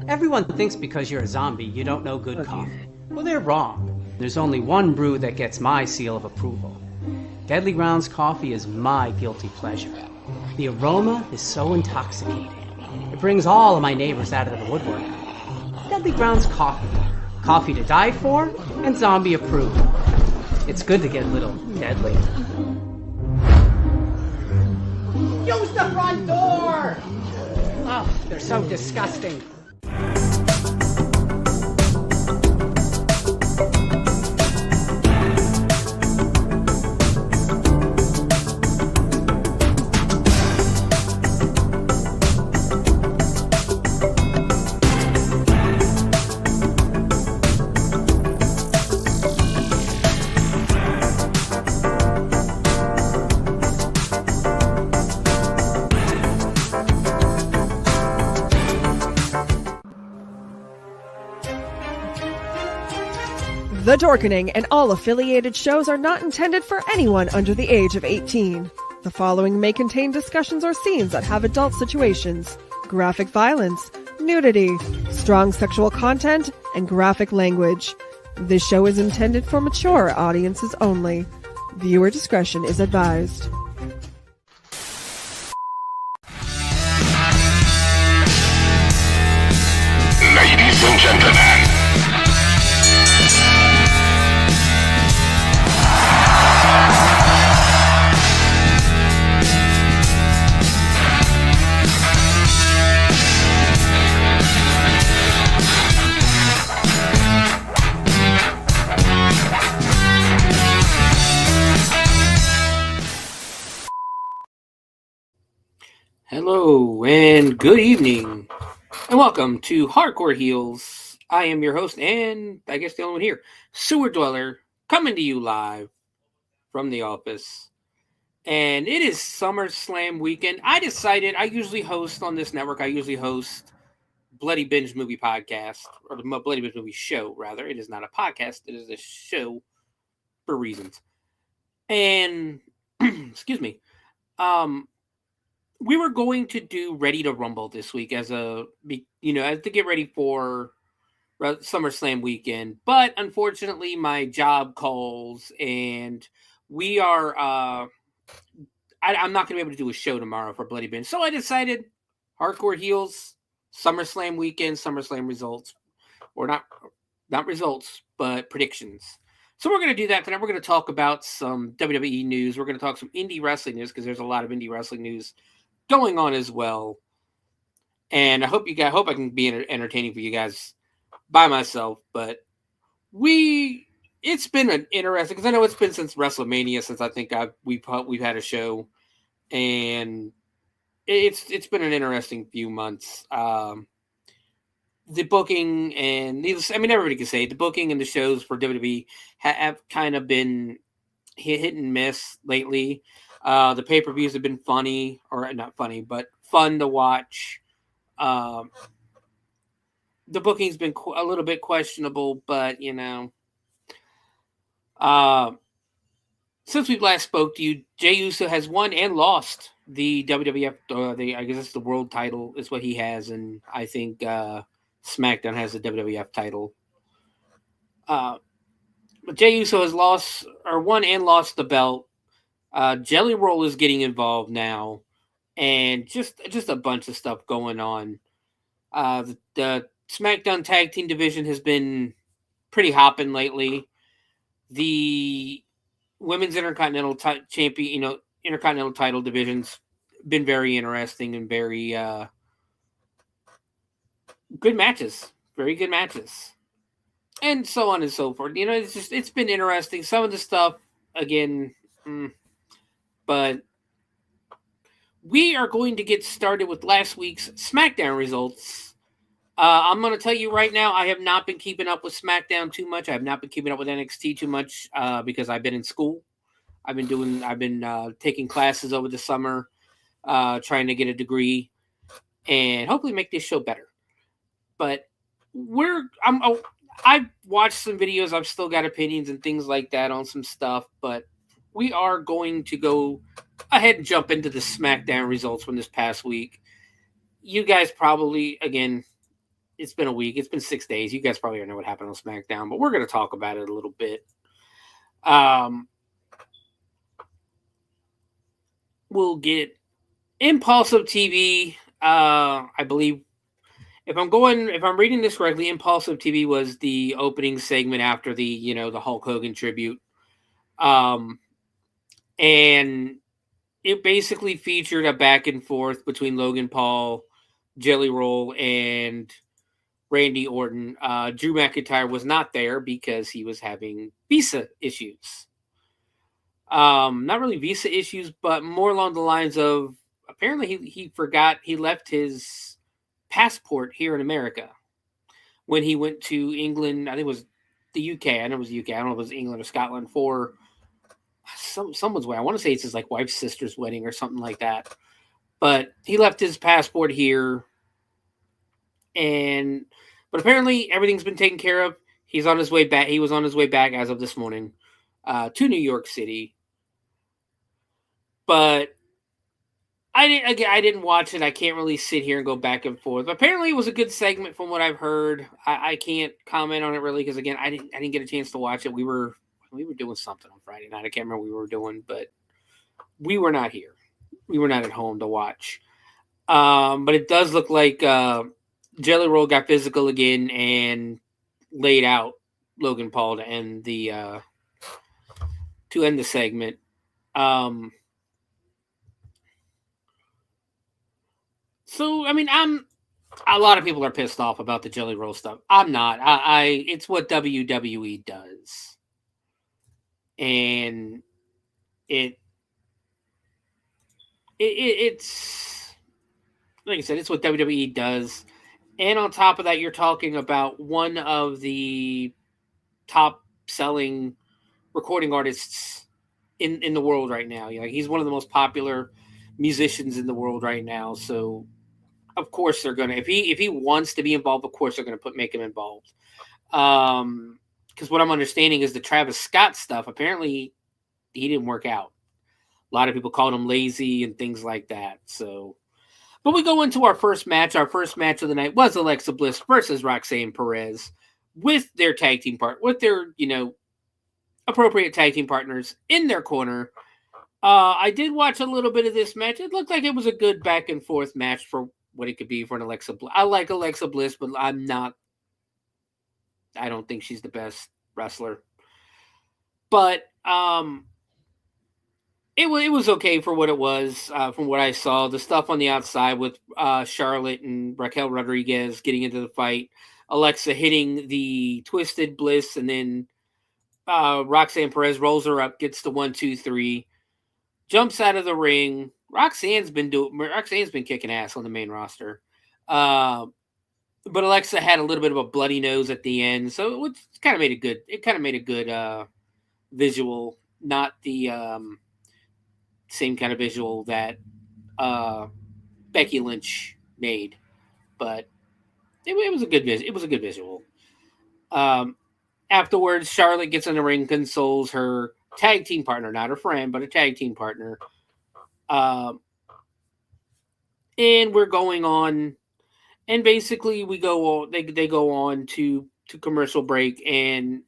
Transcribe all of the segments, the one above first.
Everyone thinks because you're a zombie, you don't know good coffee. Well, they're wrong. There's only one brew that gets my seal of approval. Deadly Grounds coffee is my guilty pleasure. The aroma is so intoxicating. It brings all of my neighbors out of the woodwork. Deadly Grounds coffee. Coffee to die for and zombie approved. It's good to get a little deadly. Use the front door! Oh, they're so disgusting. The Dorkening and all affiliated shows are not intended for anyone under the age of 18. The following may contain discussions or scenes that have adult situations, graphic violence, nudity, strong sexual content, and graphic language. This show is intended for mature audiences only. Viewer discretion is advised. Ladies and gentlemen, hello and good evening, and welcome to Hardcore Heels. I am your host, and I guess the only one here, Sewer Dweller, coming to you live from the office. And it is SummerSlam weekend. I decided I usually host on this network. I usually host Bloody Binge Movie Podcast, or the Bloody Binge Movie Show, rather. It is not a podcast. It is a show for reasons. And, excuse me, we were going to do Ready to Rumble this week as to get ready for SummerSlam weekend. But unfortunately, my job calls and we are, I'm not going to be able to do a show tomorrow for Bloody Binge. So I decided Hardcore Heels, SummerSlam weekend, SummerSlam results, or not results, but predictions. So we're going to do that tonight. We're going to talk about some WWE news. We're going to talk some indie wrestling news because there's a lot of indie wrestling news going on as well. And I hope I can be entertaining for you guys by myself. But it's been an interesting, because I know it's been since WrestleMania since I think we've had a show, and it's been an interesting few months. The booking and everybody can say it, the booking and the shows for WWE have kind of been hit and miss lately. The pay-per-views have been funny, or not funny, but fun to watch. The booking's been a little bit questionable, but since we last spoke to you, Jey Uso has won and lost the WWF, I guess it's the world title is what he has, and I think SmackDown has the WWF title. But Jey Uso has won and lost the belt. Jelly Roll is getting involved now, and just a bunch of stuff going on. The SmackDown Tag Team division has been pretty hopping lately. The Women's Intercontinental Champion, Intercontinental title division's been very interesting and very good matches, very good matches, and so on and so forth. It's been interesting. Some of the stuff, again. But we are going to get started with last week's SmackDown results. I'm going to tell you right now, I have not been keeping up with SmackDown too much. I have not been keeping up with NXT too much because I've been in school. I've been taking classes over the summer, trying to get a degree and hopefully make this show better. But I've watched some videos. I've still got opinions and things like that on some stuff, but we are going to go ahead and jump into the SmackDown results from this past week. You guys probably, again, it's been a week. It's been 6 days. You guys probably don't know what happened on SmackDown, but we're going to talk about it a little bit. We'll get Impulsive TV. I believe if I'm reading this correctly, Impulsive TV was the opening segment after the Hulk Hogan tribute. And it basically featured a back and forth between Logan Paul, Jelly Roll, and Randy Orton. Drew McIntyre was not there because he was having visa issues. Not really visa issues, but more along the lines of apparently he forgot he left his passport here in America when he went to England. I think it was the UK. I know it was the UK. I don't know if it was England or Scotland for someone's wedding. I want to say it's his like wife's sister's wedding or something like that. But he left his passport here, but apparently everything's been taken care of. He's on his way back. He was on his way back as of this morning to New York City. But I didn't watch it. I can't really sit here and go back and forth. Apparently, it was a good segment from what I've heard. I can't comment on it really because again, I didn't get a chance to watch it. We were doing something on Friday night. I can't remember what we were doing, but we were not here. We were not at home to watch. But it does look like Jelly Roll got physical again and laid out Logan Paul to end the segment. So I mean, a lot of people are pissed off about the Jelly Roll stuff. I'm not. It's what WWE does, and it's like I said, it's what WWE does. And on top of that, you're talking about one of the top selling recording artists in the world right now. He's one of the most popular musicians in the world right now. So of course they're gonna, if he wants to be involved, of course they're gonna make him involved. Because what I'm understanding is the Travis Scott stuff, apparently he didn't work out. A lot of people called him lazy and things like that. So, but we go into our first match. Our first match of the night was Alexa Bliss versus Roxanne Perez with their tag team with their, appropriate tag team partners in their corner. I did watch a little bit of this match. It looked like it was a good back and forth match for what it could be for an Alexa Bliss. I like Alexa Bliss, but I don't think she's the best wrestler. But it was okay for what it was. From what I saw, the stuff on the outside with Charlotte and Raquel Rodriguez getting into the fight, Alexa hitting the Twisted Bliss, and then Roxanne Perez rolls her up, gets the 1, 2, 3, jumps out of the ring. Roxanne's been kicking ass on the main roster. But Alexa had a little bit of a bloody nose at the end, so it kind of made a good visual, not the same kind of visual that Becky Lynch made, but it was a good visual. Afterwards, Charlotte gets in the ring, consoles her tag team partner, not her friend, but a tag team partner. And we're going on, and basically we go on. They go on to commercial break, and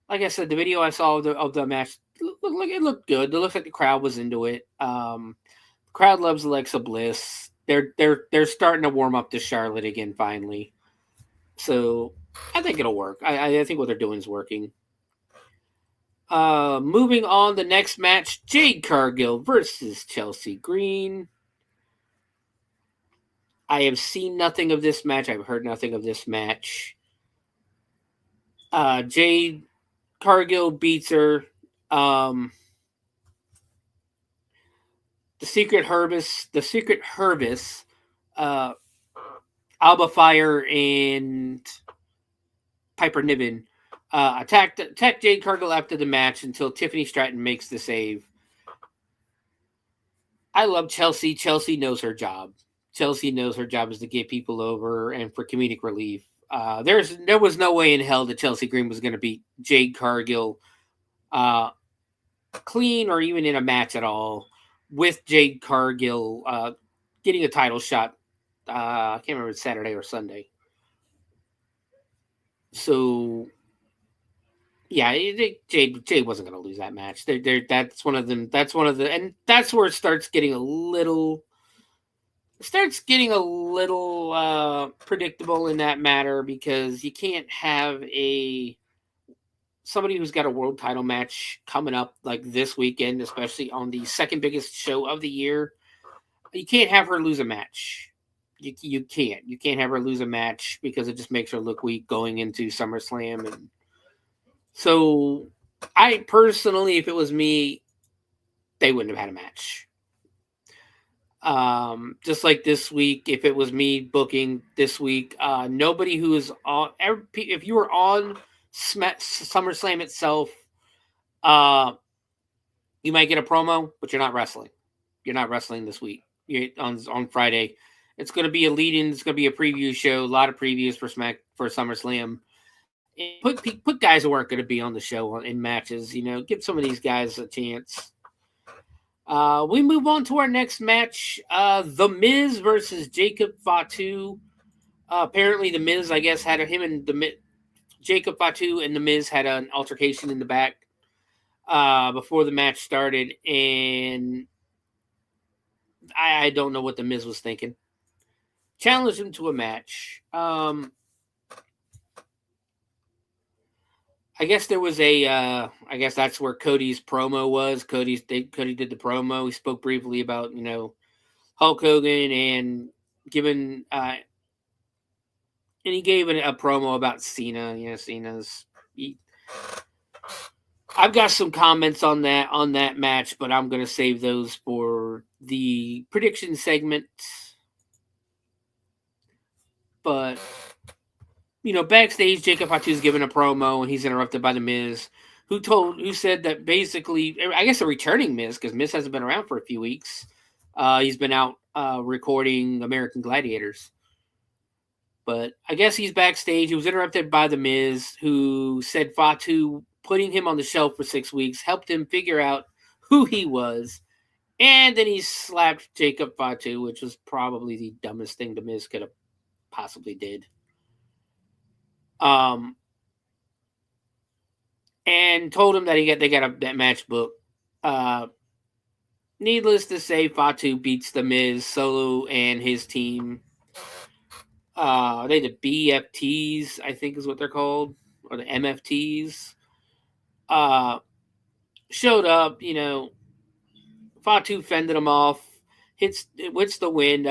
like I said, the video I saw of the match looked good. It looked like the crowd was into it. The crowd loves Alexa Bliss. They're starting to warm up to Charlotte again finally. So I think it'll work. I think what they're doing is working. Moving on, the next match, Jade Cargill versus Chelsea Green. I have seen nothing of this match. I've heard nothing of this match. Jade Cargill beats her. The Secret Herbis, Alba Fire and Piper Niven attacked Jade Cargill after the match until Tiffany Stratton makes the save. I love Chelsea. Chelsea knows her job. Chelsea knows her job is to get people over and for comedic relief. There was no way in hell that Chelsea Green was going to beat Jade Cargill clean or even in a match at all, with Jade Cargill getting a title shot. I can't remember if it's Saturday or Sunday. So, yeah, Jade wasn't going to lose that match. That's one of them. That's one of the, and that's where it starts getting a little predictable in that matter, because you can't have somebody who's got a world title match coming up like this weekend, especially on the second biggest show of the year. You can't have her lose a match. You can't have her lose a match, because it just makes her look weak going into SummerSlam. And so, I personally, if it was me, they wouldn't have had a match. Just like this week, if it was me booking this week, nobody who is on, if you were on SummerSlam itself, you might get a promo, but you're not wrestling. You're not wrestling this week. You're on Friday. It's going to be a lead-in. It's going to be a preview show. A lot of previews for SummerSlam. And put guys who aren't going to be on the show in matches. Give some of these guys a chance. We move on to our next match. The Miz versus Jacob Fatu. Apparently, The Miz, I guess, had Jacob Fatu and The Miz had an altercation in the back before the match started, and I don't know what The Miz was thinking. Challenged him to a match. I guess there was I guess that's where Cody's promo was. Cody did the promo. He spoke briefly about, Hulk Hogan, and and he gave a promo about Cena. Cena's. I've got some comments on that match, but I'm gonna save those for the prediction segment. But backstage, Jacob Fatu's giving a promo, and he's interrupted by The Miz, who said that basically, I guess a returning Miz, because Miz hasn't been around for a few weeks. He's been out recording American Gladiators. But I guess he's backstage. He was interrupted by The Miz, who said Fatu putting him on the shelf for 6 weeks helped him figure out who he was. And then he slapped Jacob Fatu, which was probably the dumbest thing The Miz could have possibly did. And told him that they got that match book. Needless to say, Fatu beats The Miz solo and his team. They the BFTs, I think is what they're called, or the MFTs. Showed up, Fatu fended him off, hits the wind.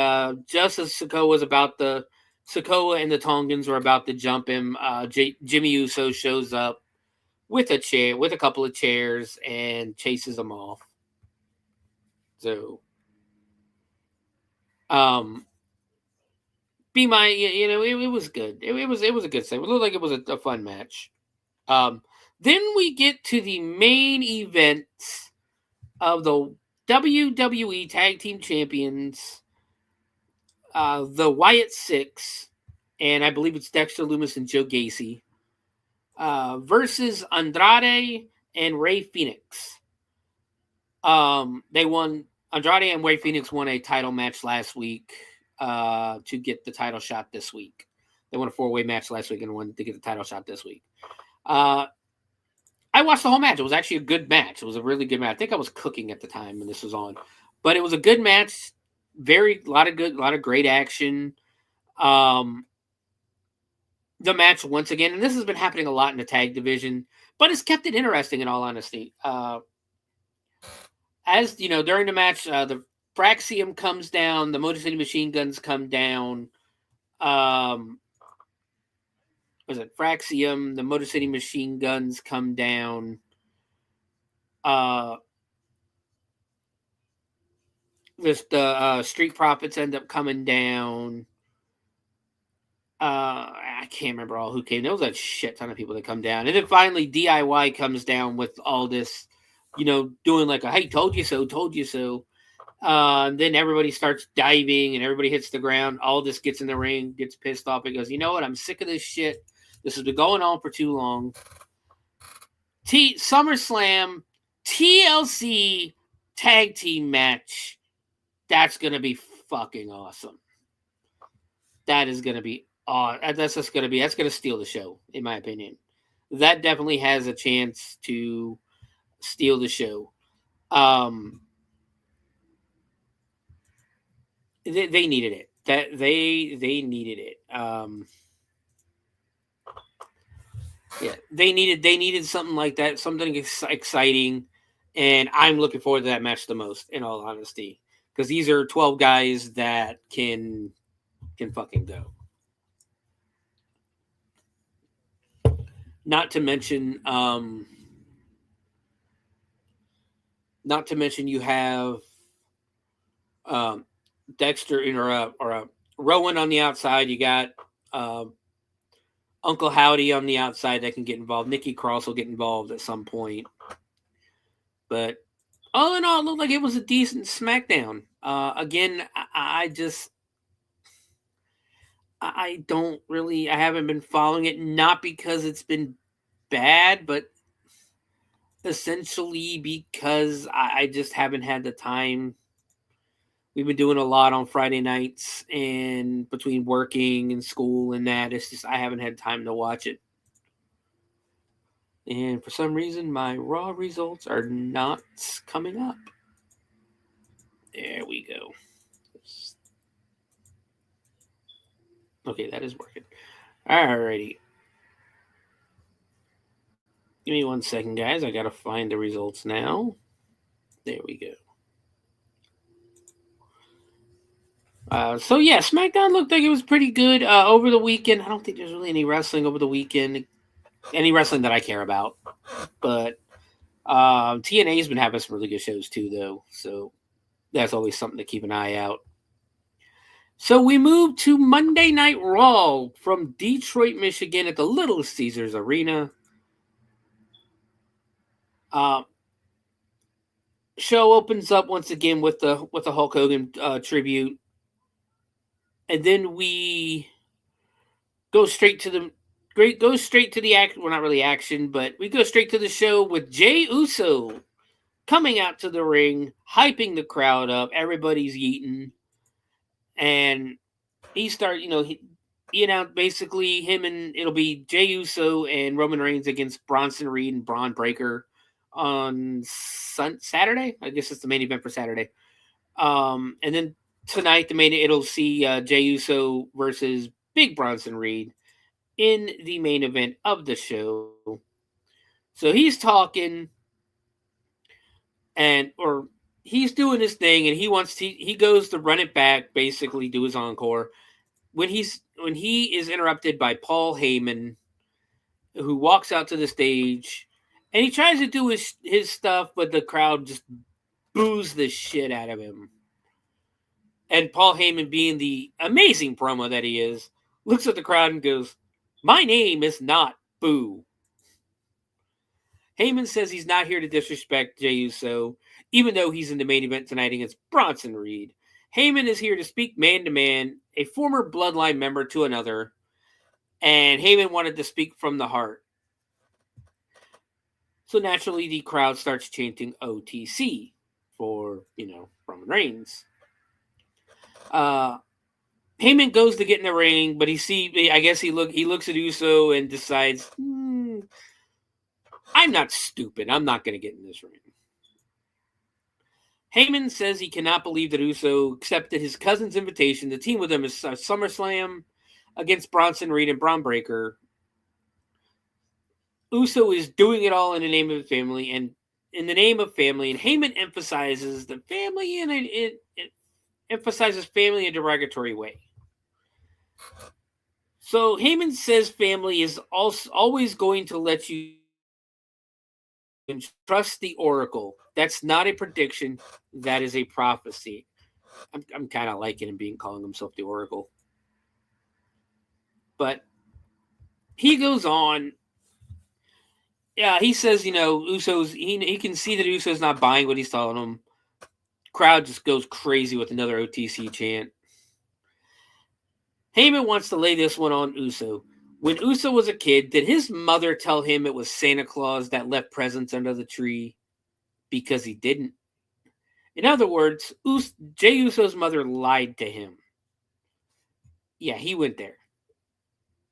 Just as Sikoa and the Tongans were about to jump him, Jimmy Uso shows up with a couple of chairs, and chases them off. So, it was good. It was a good segment. It looked like it was a fun match. Then we get to the main event of the WWE Tag Team Champions, the Wyatt Six, and I believe it's Dexter Lumis and Joe Gacy, versus Andrade and Rey Fenix. Andrade and Rey Fenix won a title match last week to get the title shot this week. They won a 4-way match last week and won to get the title shot this week. I watched the whole match. It was actually a good match. It was a really good match. I think I was cooking at the time when this was on, but it was a good match. A lot of great action. The match once again, and this has been happening a lot in the tag division, but it's kept it interesting in all honesty. As during the match, the Fraxium comes down, the Motor City Machine Guns come down. Was it Fraxium? The Motor City Machine Guns come down. The Street Profits end up coming down. I can't remember all who came. There was a shit ton of people that come down. And then finally DIY comes down with all this, doing like a, hey, told you so. Then everybody starts diving and everybody hits the ground. Aldis gets in the ring, gets pissed off. He goes, you know what? I'm sick of this shit. This has been going on for too long. SummerSlam TLC tag team match. That's going to be fucking awesome. That is going to be That's going to steal the show, in my opinion. That definitely has a chance to steal the show. They needed it. That they needed it. Yeah, they needed something like that, something exciting, and I'm looking forward to that match the most, in all honesty, because these are 12 guys that can fucking go. Not to mention you have Dexter or Rowan on the outside. You got Uncle Howdy on the outside that can get involved. Nikki Cross will get involved at some point. But all in all, it looked like it was a decent SmackDown. Again, I haven't been following it, not because it's been bad, but essentially because I just haven't had the time. We've been doing a lot on Friday nights, and between working and school and that, it's just I haven't had time to watch it. And for some reason, my Raw results are not coming up. There we go. Okay, that is working. Alrighty. Give me 1 second, guys. I gotta find the results now. There we go. So yeah, SmackDown looked like it was pretty good over the weekend. I don't think there's really any wrestling over the weekend, any wrestling that I care about. But TNA's been having some really good shows too, though. So that's always something to keep an eye out. So we move to Monday Night Raw from Detroit, Michigan, at the Little Caesars Arena. Show opens up once again with the Hulk Hogan tribute. And then we go straight to the action. Well, not really action, but we go straight to the show with Jey Uso coming out to the ring, hyping the crowd up. Everybody's yeeting, and he started. He announced basically it'll be Jey Uso and Roman Reigns against Bronson Reed and Braun Breaker on Saturday. I guess it's the main event for Saturday. And then tonight, it'll see Jey Uso versus Big Bronson Reed in the main event of the show. So he's talking, or he's doing his thing, and he goes to run it back, basically do his encore. When he is interrupted by Paul Heyman, who walks out to the stage, and he tries to do his stuff, but the crowd just boos the shit out of him. And Paul Heyman, being the amazing promo that he is, looks at the crowd and goes, "My name is not Boo." Heyman says he's not here to disrespect Jey Uso, even though he's in the main event tonight against Bronson Reed. Heyman is here to speak man to man, a former Bloodline member to another, and Heyman wanted to speak from the heart. So naturally, the crowd starts chanting OTC for, Roman Reigns. Heyman goes to get in the ring, but he looks at Uso and decides, I'm not stupid. I'm not going to get in this ring. Heyman says he cannot believe that Uso accepted his cousin's invitation to team with him at SummerSlam against Bronson Reed and Braun Breaker. Uso is doing it all in the name of family, and Heyman emphasizes the family, and it emphasizes family in a derogatory way. So Heyman says family is always going to let you trust the Oracle. That's not a prediction. That is a prophecy. I'm kind of liking him calling himself the Oracle. But he goes on. Yeah, he says, Uso's, he can see that Uso's not buying what he's telling him. Crowd just goes crazy with another OTC chant. Heyman wants to lay this one on Uso. When Uso was a kid, did his mother tell him it was Santa Claus that left presents under the tree? Because he didn't. In other words, Jey Uso's mother lied to him. Yeah, he went there.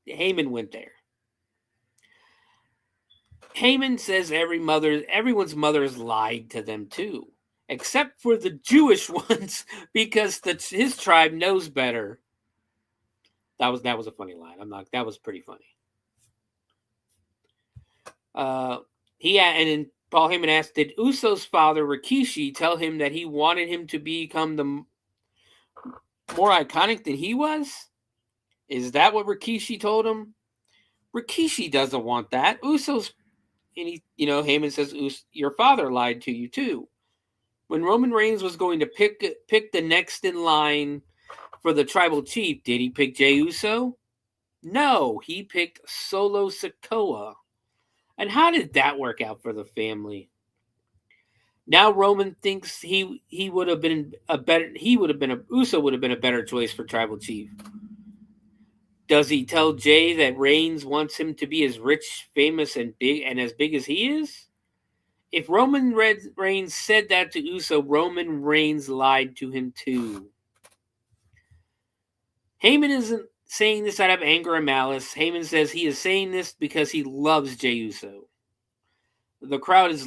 Heyman went there. Heyman says everyone's mothers lied to them too, except for the Jewish ones, because his tribe knows better. That was a funny line. That was pretty funny. And then Paul Heyman asked, did Uso's father Rikishi tell him that he wanted him to become the more iconic than he was? Is that what Rikishi told him? Rikishi doesn't want that. Uso's, and Heyman says, your father lied to you too. When Roman Reigns was going to pick the next in line for the tribal chief, did he pick Jey Uso? No, he picked Solo Sikoa. And how did that work out for the family? Now Roman thinks Uso would have been a better choice for tribal chief. Does he tell Jey that Reigns wants him to be as rich, famous, and as big as he is? If Roman Reigns said that to Uso, Roman Reigns lied to him too. Heyman isn't saying this out of anger or malice. Heyman says he is saying this because he loves Jey Uso. The crowd is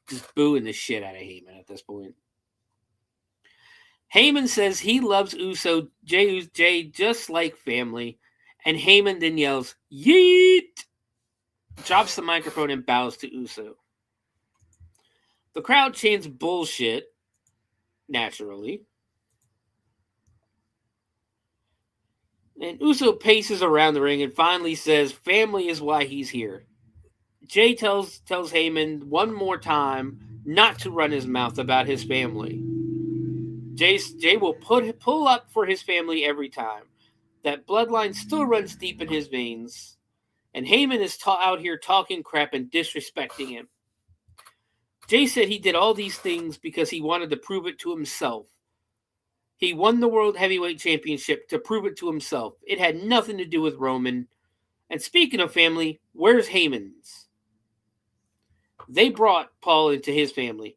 just booing the shit out of Heyman at this point. Heyman says he loves Jey just like family, and Heyman then yells, "Yeet!" drops the microphone and bows to Uso. The crowd chants bullshit, naturally. And Uso paces around the ring and finally says, family is why he's here. Jey tells Heyman one more time not to run his mouth about his family. Jey will pull up for his family every time. That bloodline still runs deep in his veins. And Heyman is out here talking crap and disrespecting him. Jey said he did all these things because he wanted to prove it to himself. He won the World Heavyweight Championship to prove it to himself. It had nothing to do with Roman. And speaking of family, where's Heyman's? They brought Paul into his family.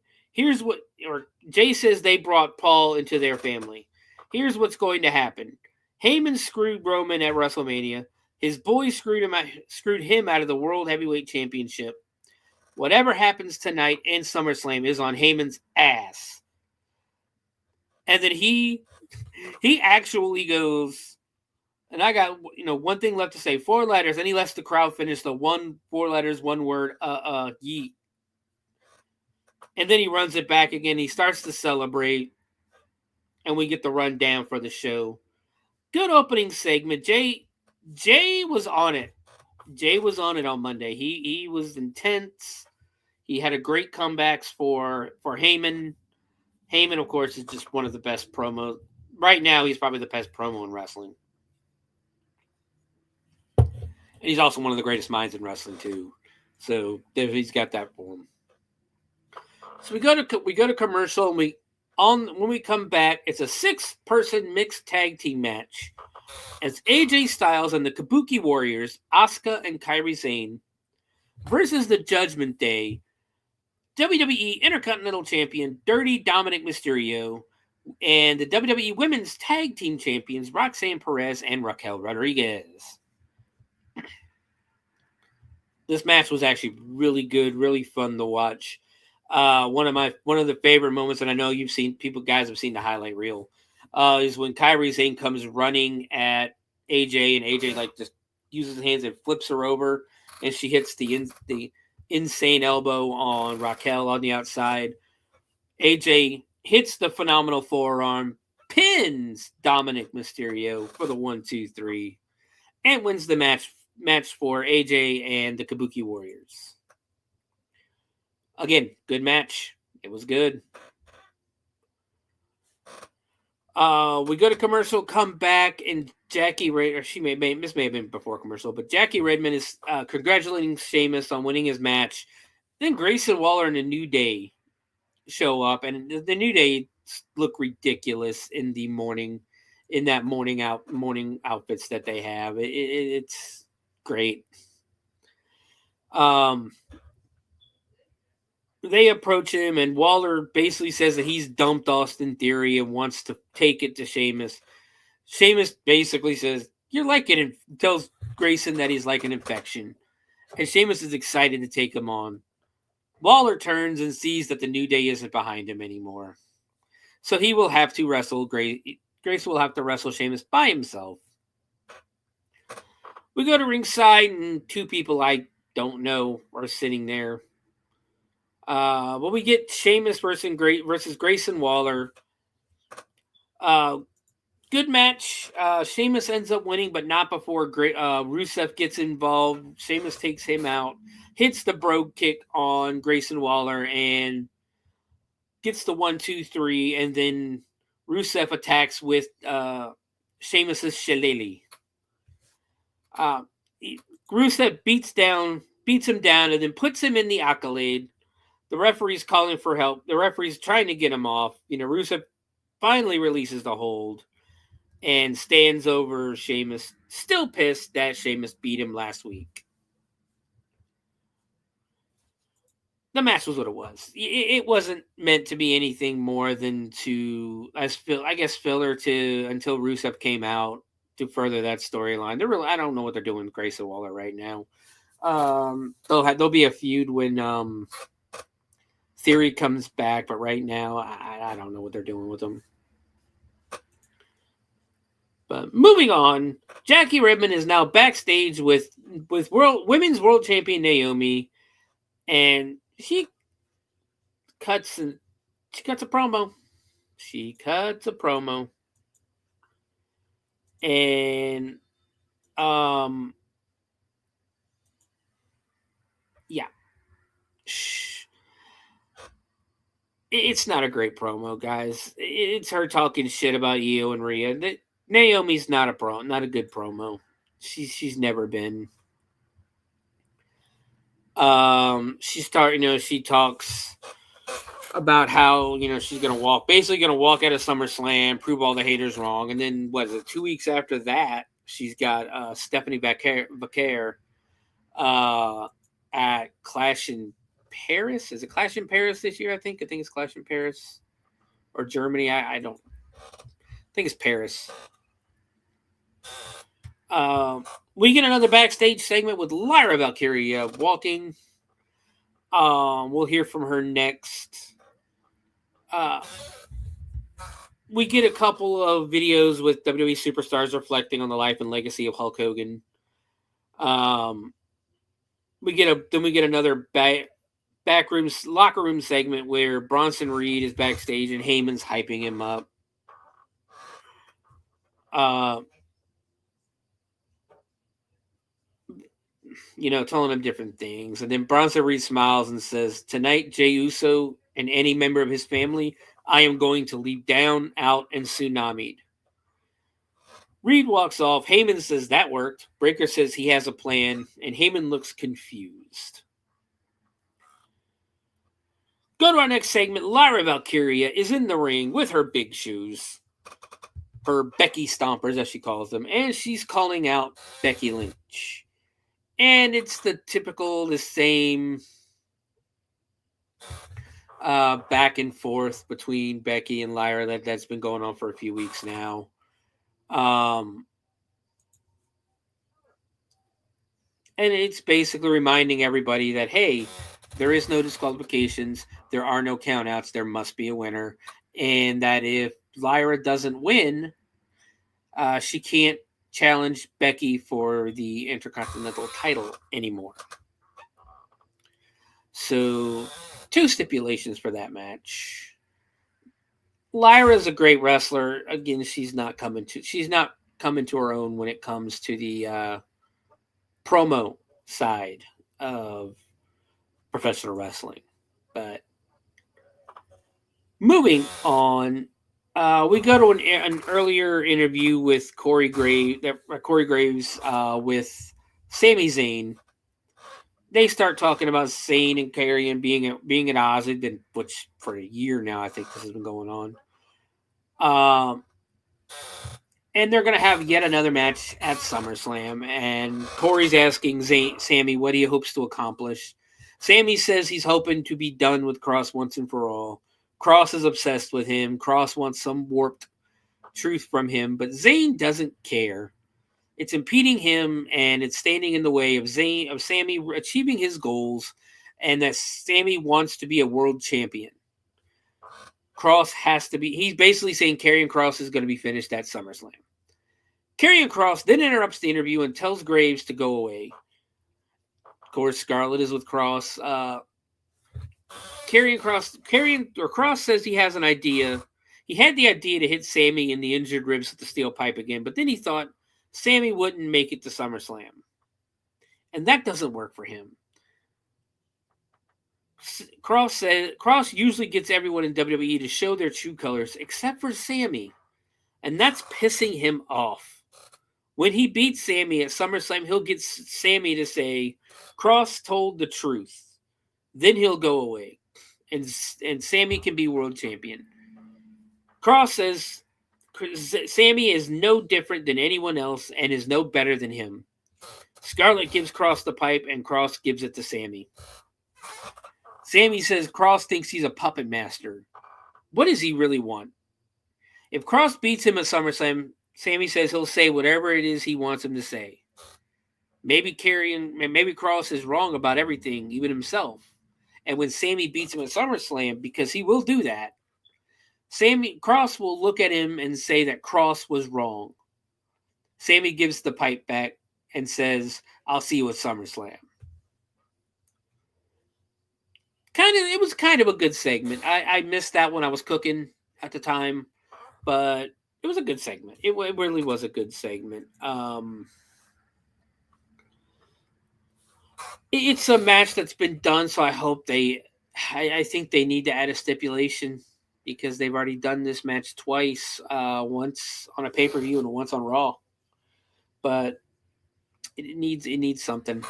Jey says they brought Paul into their family. Here's what's going to happen. Heyman screwed Roman at WrestleMania. His boys screwed him out of the World Heavyweight Championship. Whatever happens tonight in SummerSlam is on Heyman's ass. And then he actually goes, and I got one thing left to say, 4 letters, and he lets the crowd finish the 4 letters, 1 word, yeet. And then he runs it back again. He starts to celebrate, and we get the rundown for the show. Good opening segment. Jey was on it. Jey was on it on Monday. He was intense. He had a great comebacks for Heyman. Heyman, of course, is just one of the best promos. Right now, he's probably the best promo in wrestling. And he's also one of the greatest minds in wrestling, too. So he's got that for him. So we go to commercial, and when we come back, it's a 6-person mixed tag team match. It's AJ Styles and the Kabuki Warriors, Asuka and Kairi Sane, versus the Judgment Day, WWE Intercontinental Champion Dirty Dominic Mysterio, and the WWE Women's Tag Team Champions Roxanne Perez and Raquel Rodriguez. This match was actually really good, really fun to watch. One of the favorite moments, and I know guys have seen the highlight reel, is when Kairi Sane comes running at AJ, and AJ just uses his hands and flips her over, and she hits the insane elbow on Raquel on the outside. AJ hits the phenomenal forearm, pins Dominic Mysterio for the 1-2-3, and wins the match for AJ and the Kabuki Warriors. Again, good match. It was good. We go to commercial, come back, and Jackie Redmond, this may have been before commercial, but Jackie Redmond is congratulating Sheamus on winning his match. Then Grayson Waller and the New Day show up, and the New Day look ridiculous in the morning outfits that they have. It's great. They approach him, and Waller basically says that he's dumped Austin Theory and wants to take it to Sheamus. Sheamus basically says, "You're like it," and tells Grayson that he's like an infection, and Sheamus is excited to take him on. Waller turns and sees that the New Day isn't behind him anymore. So he will have to wrestle Grace will have to wrestle Sheamus by himself. We go to ringside, and two people I don't know are sitting there. But we get Sheamus versus Grayson Waller. Good match. Sheamus ends up winning, but not before Rusev gets involved. Sheamus takes him out, hits the brogue kick on Grayson Waller, and gets the 1-2-3, and then Rusev attacks with Sheamus's shillelagh. Rusev beats him down, and then puts him in the accolade. The referee's calling for help. The referee's trying to get him off. Rusev finally releases the hold and stands over Sheamus, still pissed that Sheamus beat him last week. The match was what it was. It wasn't meant to be anything more than filler to until Rusev came out to further that storyline. I don't know what they're doing with Grayson Waller right now. There'll be a feud when Theory comes back, but right now I don't know what they're doing with him. But moving on, Jackie Redmond is now backstage with women's world champion Naomi, and she cuts a promo. And yeah. It's not a great promo, guys. It's her talking shit about Io and Rhea. Naomi's not a good promo. She's never been. She talks about how she's gonna walk out of SummerSlam, prove all the haters wrong, and then 2 weeks after that, she's got Stephanie Vaquer at Clash in Paris. Is it Clash in Paris this year? I think it's Clash in Paris or Germany. I think it's Paris. We get another backstage segment with Lyra Valkyria walking. We'll hear from her next. We get a couple of videos with WWE superstars reflecting on the life and legacy of Hulk Hogan. We get another locker room segment where Bronson Reed is backstage and Heyman's hyping him up. Telling him different things. And then Bronson Reed smiles and says, "Tonight, Jey Uso and any member of his family, I am going to leave down, out, and tsunami'd." Reed walks off. Heyman says that worked. Breakker says he has a plan, and Heyman looks confused. Go to our next segment. Lyra Valkyria is in the ring with her big shoes, her Becky Stompers, as she calls them, and she's calling out Becky Lynch. And it's the same back and forth between Becky and Lyra that's been going on for a few weeks now. And it's basically reminding everybody that, hey, there is no disqualifications, there are no countouts, there must be a winner, and that if Lyra doesn't win, she can't challenge Becky for the Intercontinental title anymore. So, 2 stipulations for that match. Lyra's a great wrestler. Again, she's not coming to her own when it comes to the promo side of professional wrestling. But moving on, we go to an earlier interview with Corey Graves with Sami Zayn. They start talking about Zayn and Karrion being at odds, which for a year now I think this has been going on. And they're going to have yet another match at SummerSlam. And Corey's asking Sami what he hopes to accomplish. Sami says he's hoping to be done with Cross once and for all. Cross is obsessed with him. Cross wants some warped truth from him, but Zayn doesn't care. It's impeding him, and it's standing in the way of Sammy achieving his goals, and that Sammy wants to be a world champion. Cross has to be. He's basically saying Karrion Kross is going to be finished at SummerSlam. Karrion Kross then interrupts the interview and tells Graves to go away. Of course, Scarlett is with Kross. Kross says he has an idea. He had the idea to hit Sammy in the injured ribs with the steel pipe again, but then he thought Sammy wouldn't make it to SummerSlam. And that doesn't work for him. Kross usually gets everyone in WWE to show their true colors, except for Sammy. And that's pissing him off. When he beats Sammy at SummerSlam, he'll get Sammy to say, Kross told the truth. Then he'll go away. And Sammy can be world champion. Kross says Sammy is no different than anyone else and is no better than him. Scarlett gives Kross the pipe, and Kross gives it to Sammy. Sammy says Kross thinks he's a puppet master. What does he really want? If Kross beats him at SummerSlam, Sammy says he'll say whatever it is he wants him to say. Maybe Kross is wrong about everything, even himself. And when Sammy beats him at SummerSlam, because he will do that, Kross will look at him and say that Kross was wrong. Sammy gives the pipe back and says, I'll see you at SummerSlam. It was kind of a good segment. I missed that when I was cooking at the time, but it was a good segment. It really was a good segment. It's a match that's been done, so I hope I think they need to add a stipulation because they've already done this match twice, once on a pay-per-view and once on Raw. But it needs something.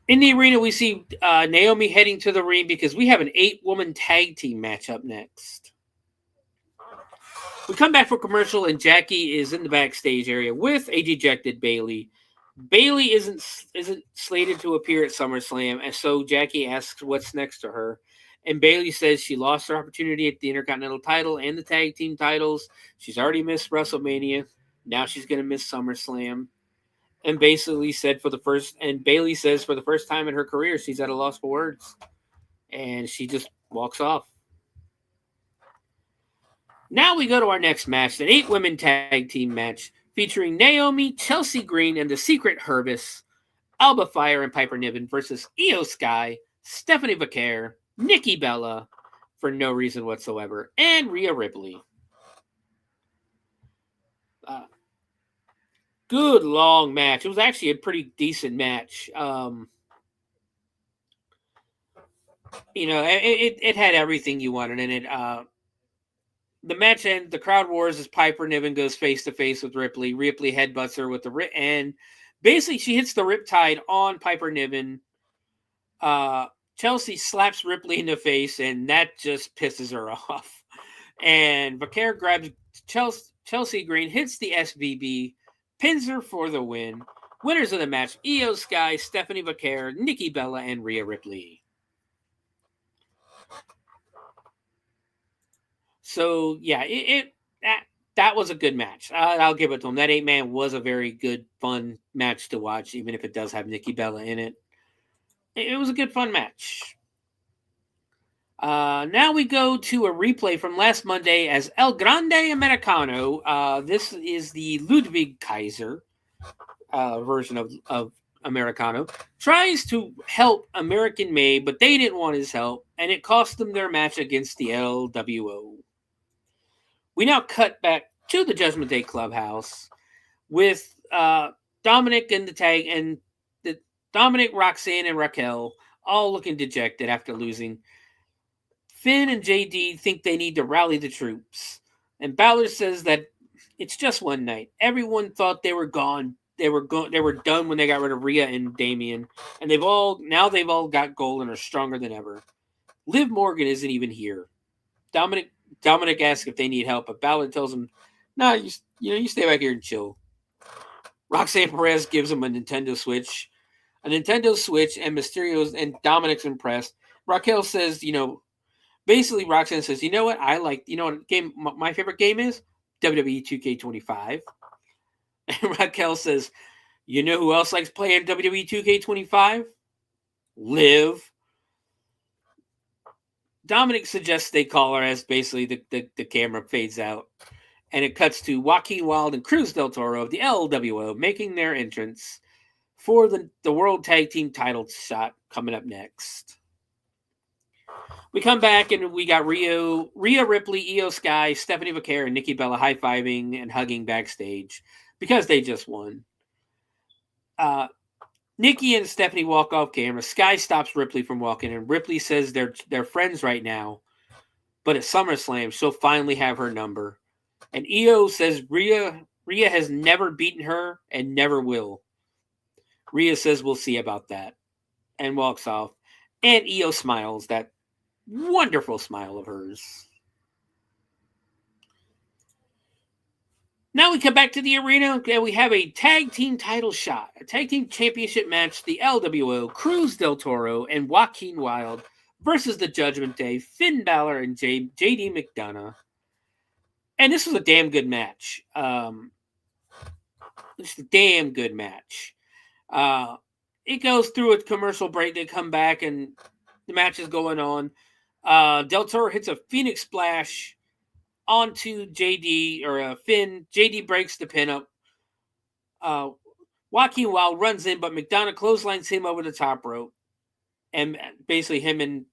In the arena, we see Naomi heading to the ring because we have an 8-woman tag team match up next. We come back for commercial, and Jackie is in the backstage area with a dejected Bayley. Bayley isn't slated to appear at SummerSlam, and so Jackie asks what's next to her. And Bayley says she lost her opportunity at the Intercontinental title and the tag team titles. She's already missed WrestleMania. Now she's going to miss SummerSlam. And Bayley says for the first time in her career, she's at a loss for words. And she just walks off. Now we go to our next match, an 8-women tag team match featuring Naomi, Chelsea Green, and the Secret Herbis, Alba Fire and Piper Niven versus Io Sky, Stephanie Vaquer, Nikki Bella, for no reason whatsoever, and Rhea Ripley. Good long match. It was actually a pretty decent match. It had everything you wanted in it. The match ends. The crowd wars as Piper Niven goes face to face with Ripley. Ripley headbutts her with the and basically she hits the Riptide on Piper Niven. Chelsea slaps Ripley in the face, and that just pisses her off. And Vaquer grabs Chelsea Green, hits the SVB, pins her for the win. Winners of the match: Io Sky, Stephanie Vaquer, Nikki Bella, and Rhea Ripley. So yeah, that was a good match. I'll give it to him. That 8-man was a very good, fun match to watch, even if it does have Nikki Bella in it. It was a good, fun match. Now we go to a replay from last Monday as El Grande Americano. This is the Ludwig Kaiser version of Americano. Tries to help American May, but they didn't want his help, and it cost them their match against the LWO. We now cut back to the Judgment Day Clubhouse with Dominic and the tag, and Dominic, Roxanne, and Raquel all looking dejected after losing. Finn and JD think they need to rally the troops. And Balor says that it's just one night. Everyone thought they were gone. They were done when they got rid of Rhea and Damian. And they've all got gold and are stronger than ever. Liv Morgan isn't even here. Dominic asks if they need help, but Balor tells him, "No, you stay back here and chill." Roxanne Perez gives him a Nintendo Switch, and Mysterio's and Dominic's impressed. Raquel says, basically Roxanne says, you know what? My favorite game is? WWE 2K25. And Raquel says, you know who else likes playing WWE 2K25? Liv. Dominic suggests they call her as basically the camera fades out. And it cuts to Joaquin Wilde and Cruz del Toro of the LWO making their entrance for the World Tag Team title shot coming up next. We come back and we got Rhea Ripley, Io Sky, Stephanie Vaquer, and Nikki Bella high-fiving and hugging backstage because they just won. Nikki and Stephanie walk off camera. Sky stops Ripley from walking, and Ripley says they're friends right now, but at SummerSlam, she'll finally have her number. And Io says Rhea has never beaten her and never will. Rhea says we'll see about that and walks off. And Io smiles, that wonderful smile of hers. Now we come back to the arena and we have a tag team title shot, a tag team championship match, the LWO, Cruz del Toro and Joaquin Wilde versus the Judgment Day, Finn Balor and JD McDonough. And this was a damn good match. It's a damn good match. It goes through a commercial break. They come back and the match is going on. Del Toro hits a Phoenix Splash onto JD or Finn. JD breaks the pin up. Joaquin Wilde runs in, but McDonough clotheslines him over the top rope. And basically him and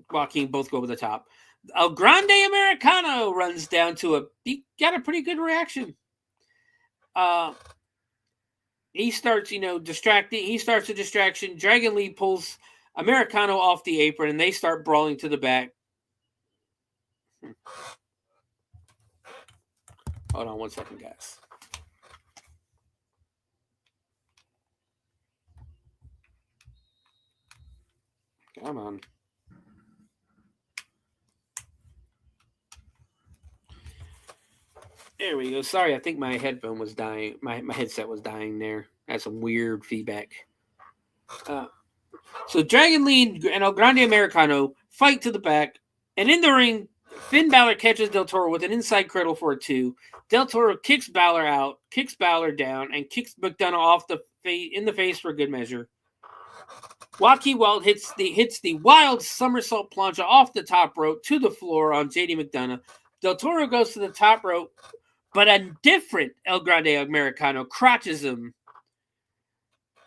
Joaquin both go over the top. El Grande Americano runs down he got a pretty good reaction. He starts, distracting. He starts a distraction. Dragon Lee pulls Americano off the apron, and they start brawling to the back. Hold on 1 second, guys. Come on. There we go. Sorry, I think my headphone was dying. My headset was dying there. I had some weird feedback. So Dragon Lee and El Grande Americano fight to the back. And in the ring, Finn Balor catches Del Toro with an inside cradle for a 2. Del Toro kicks Balor out, kicks Balor down, and kicks McDonough off in the face for good measure. Joaquin Wilde hits the wild somersault plancha off the top rope to the floor on JD McDonough. Del Toro goes to the top rope, but a different El Grande Americano crotches him.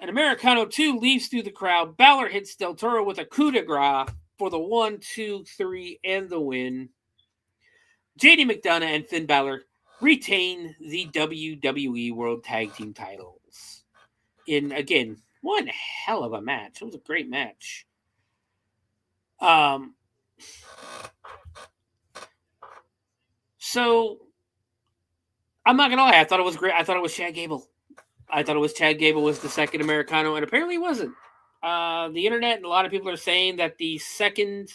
And Americano 2 leaves through the crowd. Balor hits Del Toro with a coup de grace for the 1, 2, 3, and the win. JD McDonough and Finn Balor retain the WWE World Tag Team titles. In, again, one hell of a match. It was a great match. So, I'm not going to lie. I thought it was great. I thought it was Chad Gable. I thought it was Chad Gable was the second Americano, and apparently he wasn't. The internet and a lot of people are saying that the second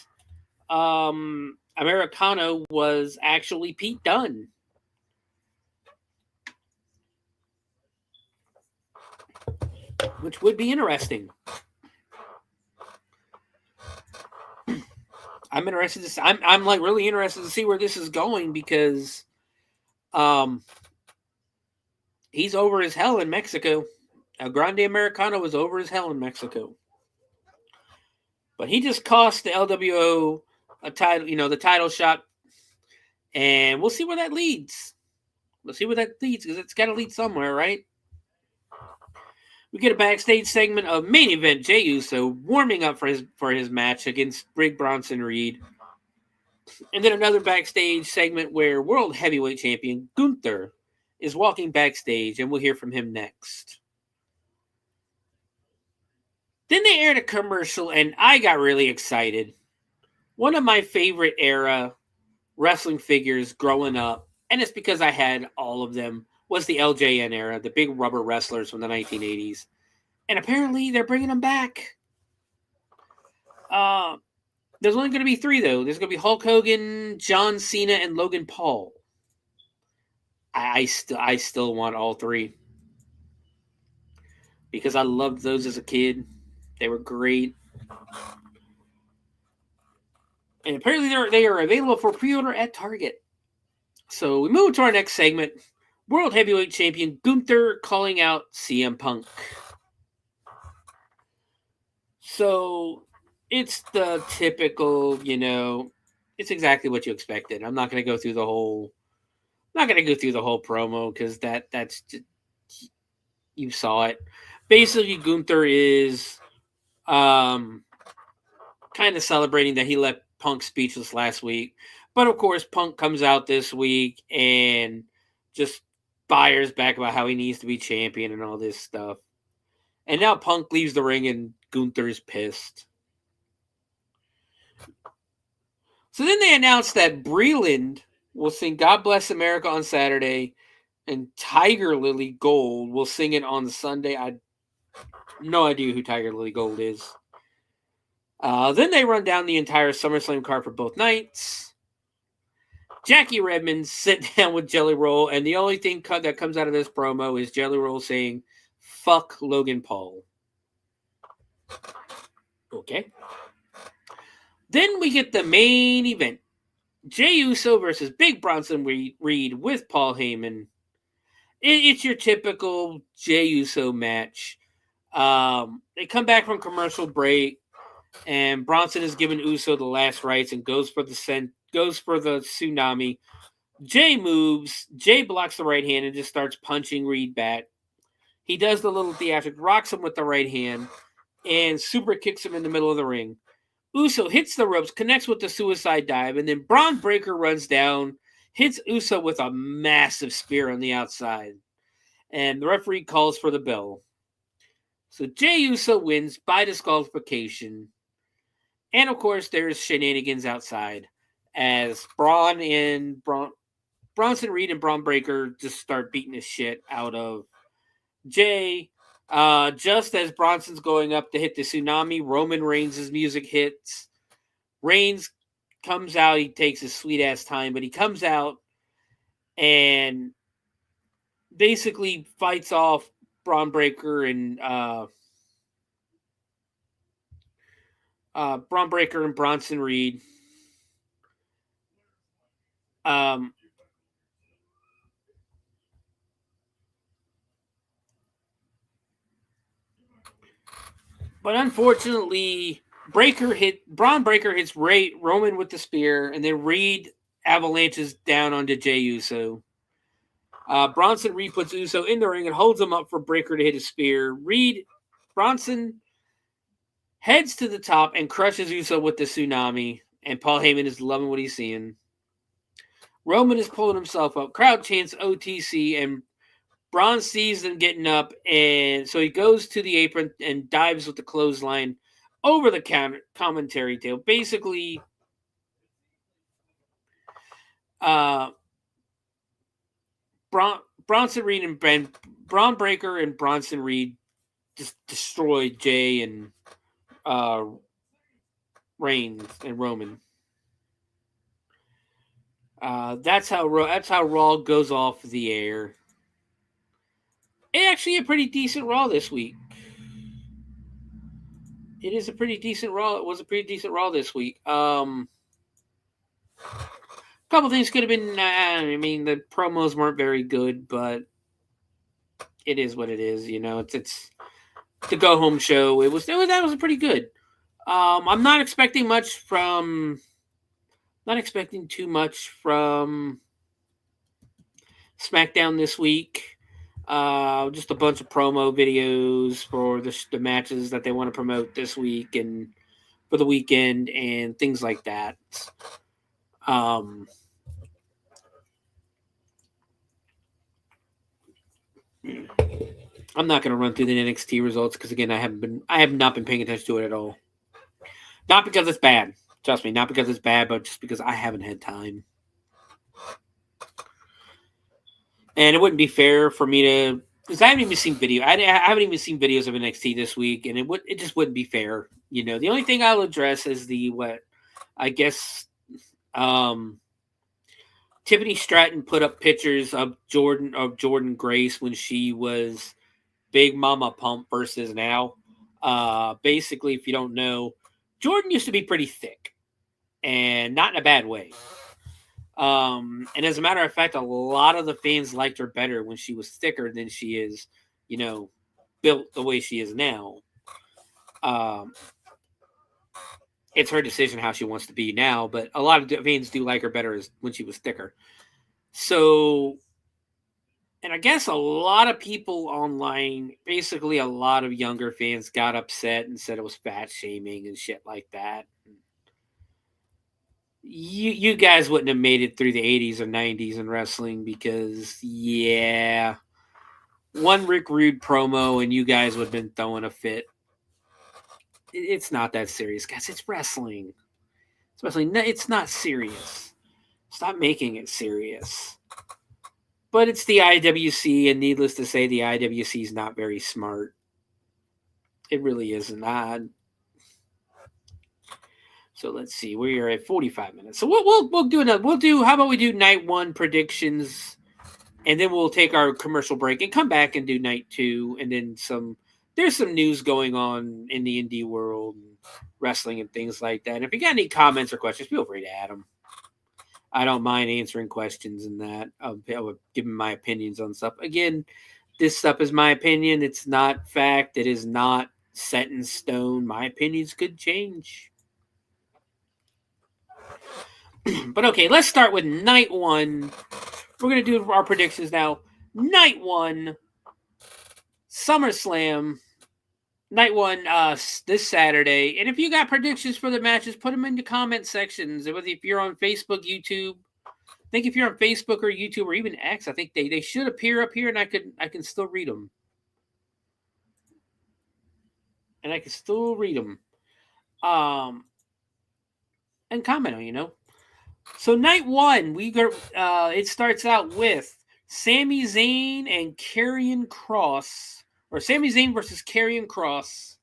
Americano was actually Pete Dunne. Which would be interesting. I'm interested to see, I'm like really interested to see where this is going because he's over as hell in Mexico. El Grande Americano was over as hell in Mexico. But he just cost the LWO a title, the title shot. And we'll see where that leads. We'll see where that leads because it's got to lead somewhere, right? We get a backstage segment of main event Jey Uso warming up for his match against Big Bronson Reed. And then another backstage segment where World Heavyweight Champion Gunther is walking backstage, and we'll hear from him next. Then they aired a commercial, and I got really excited. One of my favorite era wrestling figures growing up, and it's because I had all of them, was the LJN era, the big rubber wrestlers from the 1980s. And apparently they're bringing them back. There's only going to be 3, though. There's going to be Hulk Hogan, John Cena, and Logan Paul. I still want all 3. Because I loved those as a kid. They were great. And apparently they are available for pre-order at Target. So we move to our next segment. World Heavyweight Champion Gunther calling out CM Punk. So it's the typical, it's exactly what you expected. I'm not going to go through the whole promo because that's just, you saw it. Basically, Gunther is kind of celebrating that he left Punk speechless last week. But of course, Punk comes out this week and just fires back about how he needs to be champion and all this stuff. And now Punk leaves the ring and Gunther is pissed. So then they announced that Breland will sing God Bless America on Saturday and Tiger Lily Gold will sing it on Sunday. I have no idea who Tiger Lily Gold is. Then they run down the entire SummerSlam card for both nights. Jackie Redmond sit down with Jelly Roll, and the only thing that comes out of this promo is Jelly Roll saying, "Fuck Logan Paul." Okay. Then we get the main event. Jey Uso versus Big Bronson Reed with Paul Heyman. It's your typical Jey Uso match. They come back from commercial break, and Bronson is giving Uso the last rites and goes for the tsunami. Jey moves. Jey blocks the right hand and just starts punching Reed back. He does the little theatric, rocks him with the right hand, and super kicks him in the middle of the ring. Uso hits the ropes, connects with the suicide dive, and then Braun Breaker runs down, hits Uso with a massive spear on the outside. And the referee calls for the bell. So Jey Uso wins by disqualification. And of course, there's shenanigans outside as Bronson Reed and Braun Breaker just start beating the shit out of Jey. Just as Bronson's going up to hit the tsunami, Roman Reigns' music hits. Reigns comes out. He takes his sweet-ass time, but he comes out and basically fights off Braun Breaker and Bronson Reed. But unfortunately, Braun Breaker hits Roman with the spear, and then Reed avalanches down onto Jey Uso. Bronson Reed puts Uso in the ring and holds him up for Breaker to hit a spear. Bronson heads to the top and crushes Uso with the tsunami, and Paul Heyman is loving what he's seeing. Roman is pulling himself up. Crowd chants OTC, and Braun sees them getting up, and so he goes to the apron and dives with the clothesline over the commentary table. Basically, Bronson Reed and Braun Breaker and Bronson Reed just destroyed Jey and Reigns and Roman. That's how Raw goes off the air. It's actually a pretty decent Raw this week. It is a pretty decent Raw. It was a pretty decent Raw this week. A couple things could have been. The promos weren't very good, but it is what it is. It's the go home show. That was pretty good. I'm not expecting much from. Not expecting too much from SmackDown this week. Just a bunch of promo videos for the matches that they want to promote this week and for the weekend and things like that. I'm not going to run through the NXT results because again, I have not been paying attention to it at all. Not because it's bad, trust me, not because it's bad, but just because I haven't had time. And it wouldn't be fair for me to, because I haven't even seen video. I haven't even seen videos of NXT this week, and it just wouldn't be fair. The only thing I'll address is Tiffany Stratton put up pictures of Jordan Grace when she was Big Mama Pump versus now. Basically, if you don't know, Jordan used to be pretty thick. and not in a bad way. And as a matter of fact, a lot of the fans liked her better when she was thicker than she is, built the way she is now. It's her decision how she wants to be now, but a lot of fans do like her better when she was thicker. So, and I guess a lot of people online, basically a lot of younger fans got upset and said it was fat shaming and shit like that. You guys wouldn't have made it through the 80s or 90s in wrestling because, yeah, one Rick Rude promo and you guys would have been throwing a fit. It's not that serious, guys. It's wrestling. Especially, it's not serious. Stop making it serious. But it's the IWC, and needless to say, the IWC is not very smart. It really isn't. So let's see. We are at 45 minutes. So we'll do another. How about we do night one predictions, and then we'll take our commercial break and come back and do night two, and then some. There's some news going on in the indie world, and wrestling and things like that. And if you got any comments or questions, feel free to add them. I don't mind answering questions and that. I'll give my opinions on stuff. Again, this stuff is my opinion. It's not fact. It is not set in stone. My opinions could change. But okay, let's start with night one. We're going to do our predictions now. Night one, SummerSlam. Night one, this Saturday. And if you got predictions for the matches, put them in the comment sections. If you're on Facebook, YouTube, I think if you're on Facebook or YouTube or even X, I think they should appear up here, and I can still read them. And I can still read them. And comment on, So night one, it starts out with Sami Zayn and Karrion Kross. Or Sami Zayn versus Karrion Kross.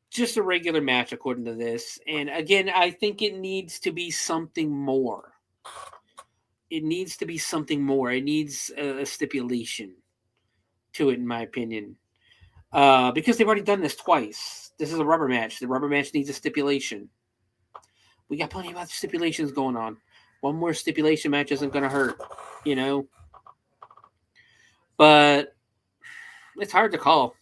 Just a regular match, according to this. And again, I think it needs to be something more. It needs to be something more. It needs a stipulation to it, in my opinion. Because they've already done this twice. This is a rubber match. The rubber match needs a stipulation. We got plenty of other stipulations going on. One more stipulation match isn't going to hurt, But it's hard to call.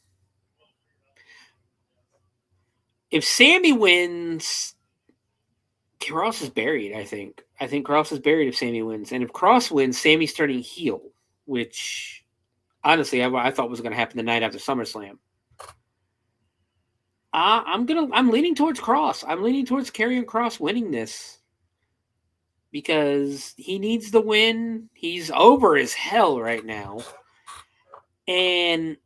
If Sami wins, Kross is buried, I think. I think Kross is buried if Sami wins. And if Kross wins, Sami's turning heel, which, honestly, I thought was going to happen the night after SummerSlam. I'm leaning towards Kross. I'm leaning towards Karrion Kross winning this. Because he needs the win. He's over as hell right now. And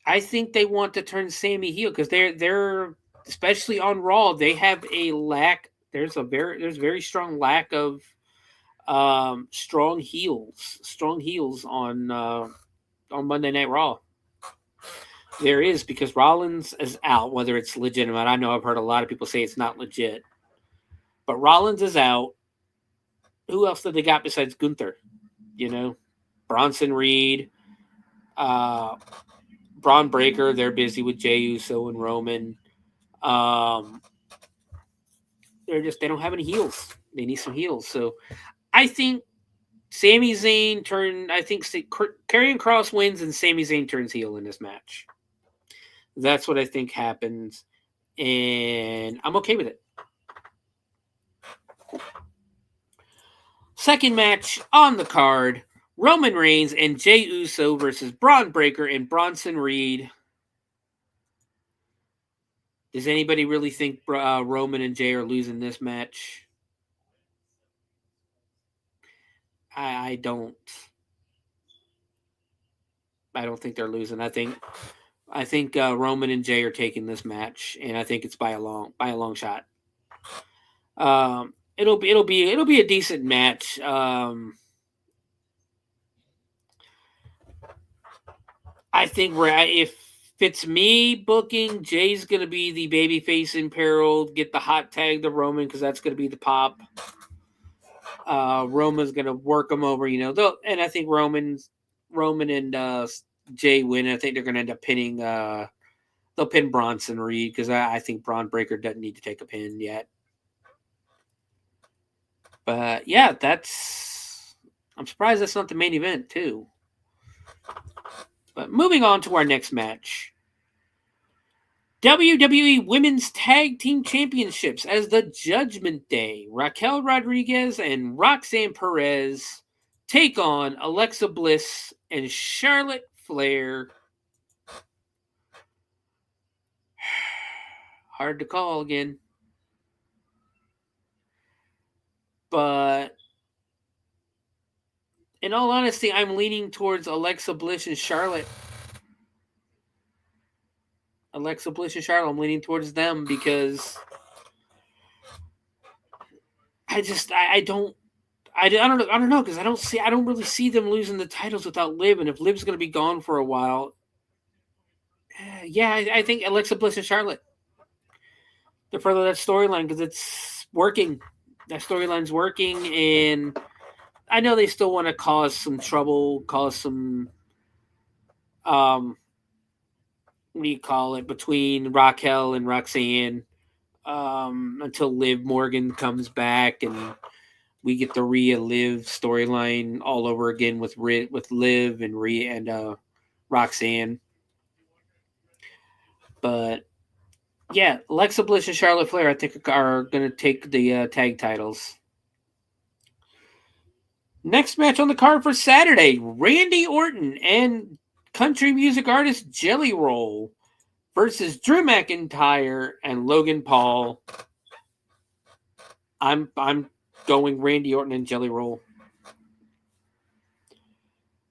I think they want to turn Sami heel because they're especially on Raw, they have a lack. There's very strong lack of strong heels on Monday Night Raw. There is, because Rollins is out, whether it's legitimate. I know I've heard a lot of people say it's not legit, but Rollins is out. Who else did they got besides Gunther? Bronson Reed. Braun Breaker, they're busy with Jey Uso and Roman. They don't have any heels. They need some heels. So I think Sami Zayn Karrion Kross wins and Sami Zayn turns heel in this match. That's what I think happens. And I'm okay with it. Second match on the card, Roman Reigns and Jey Uso versus Braun Breaker and Bronson Reed. Does anybody really think Roman and Jey are losing this match? I don't. I don't think they're losing. I think Roman and Jey are taking this match, and I think it's by a long shot. It'll be a decent match. I think if it's me booking, Jay's going to be the babyface in peril, get the hot tag to Roman because that's going to be the pop. Roman's going to work him over, and I think Roman and Jay win. I think they're going to end up pinning. They'll pin Bronson Reed because I think Braun Breaker doesn't need to take a pin yet. But yeah, I'm surprised that's not the main event too. But moving on to our next match. WWE Women's Tag Team Championships as the Judgment Day. Raquel Rodriguez and Roxanne Perez take on Alexa Bliss and Charlotte Flair. Hard to call again. But in all honesty, I'm leaning towards Alexa Bliss and Charlotte. I'm leaning towards them because I don't know because I don't really see them losing the titles without Liv, and if Liv's going to be gone for a while, I think Alexa Bliss and Charlotte to further that storyline because it's working. That storyline's working, and I know they still want to cause some trouble, cause some what do you call it, between Raquel and Roxanne until Liv Morgan comes back and we get the Rhea Liv storyline all over again with Liv and Rhea and Roxanne. But yeah, Alexa Bliss and Charlotte Flair I think are going to take the tag titles. Next match on the card for Saturday, Randy Orton and country music artist Jelly Roll versus Drew McIntyre and Logan Paul. I'm going Randy Orton and Jelly Roll.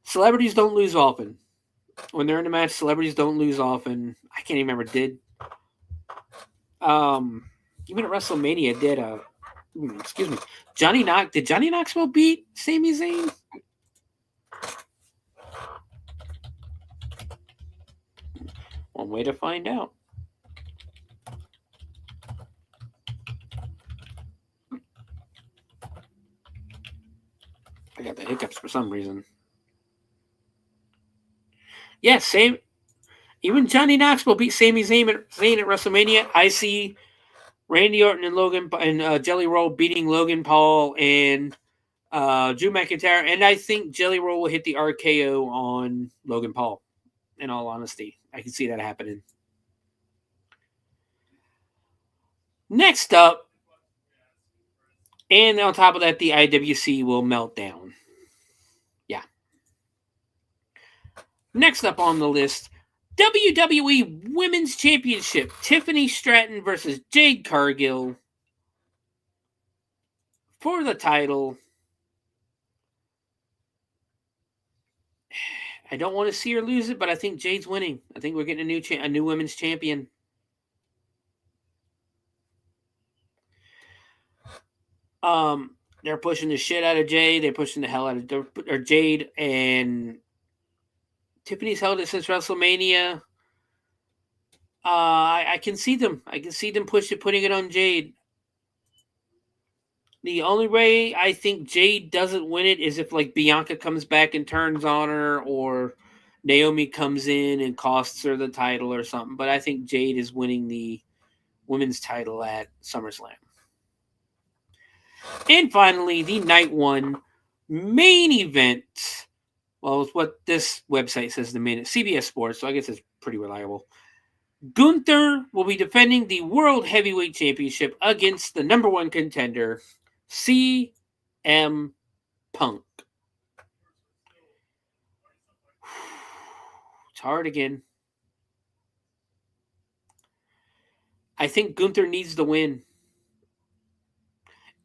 Celebrities don't lose often. When they're in a match, celebrities don't lose often. I can't even remember. Even at WrestleMania did excuse me. Did Johnny Knoxville beat Sami Zayn? One way to find out. I got the hiccups for some reason. Yeah, same. Even Johnny Knoxville beat Sami Zayn at WrestleMania. I see Randy Orton and Logan and Jelly Roll beating Logan Paul and Drew McIntyre, and I think Jelly Roll will hit the RKO on Logan Paul. In all honesty, I can see that happening. Next up, and on top of that, the IWC will melt down. Yeah. Next up on the list, WWE Women's Championship. Tiffany Stratton versus Jade Cargill for the title. I don't want to see her lose it, but I think Jade's winning. I think we're getting a new women's champion. They're pushing the shit out of Jade. They're pushing the hell out of Jade, and Tiffany's held it since WrestleMania. I can see them. I can see them putting it on Jade. The only way I think Jade doesn't win it is if like Bianca comes back and turns on her, or Naomi comes in and costs her the title or something. But I think Jade is winning the women's title at SummerSlam. And finally, the night one main event. Well, it's what this website says the main, CBS Sports, so I guess it's pretty reliable. Gunther will be defending the World Heavyweight Championship against the number one contender, CM Punk. It's hard again. I think Gunther needs the win.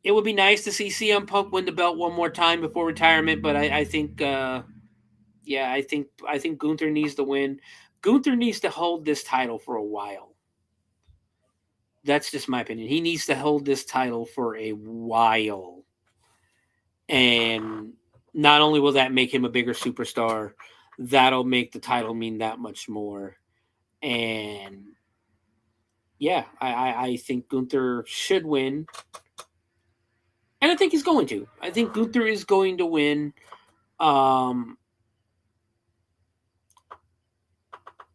It would be nice to see CM Punk win the belt one more time before retirement, but I think Gunther needs the win. Gunther needs to hold this title for a while. That's just my opinion. He needs to hold this title for a while. And not only will that make him a bigger superstar, that'll make the title mean that much more. And yeah, I think Gunther should win. And I think he's going to. I think Gunther is going to win.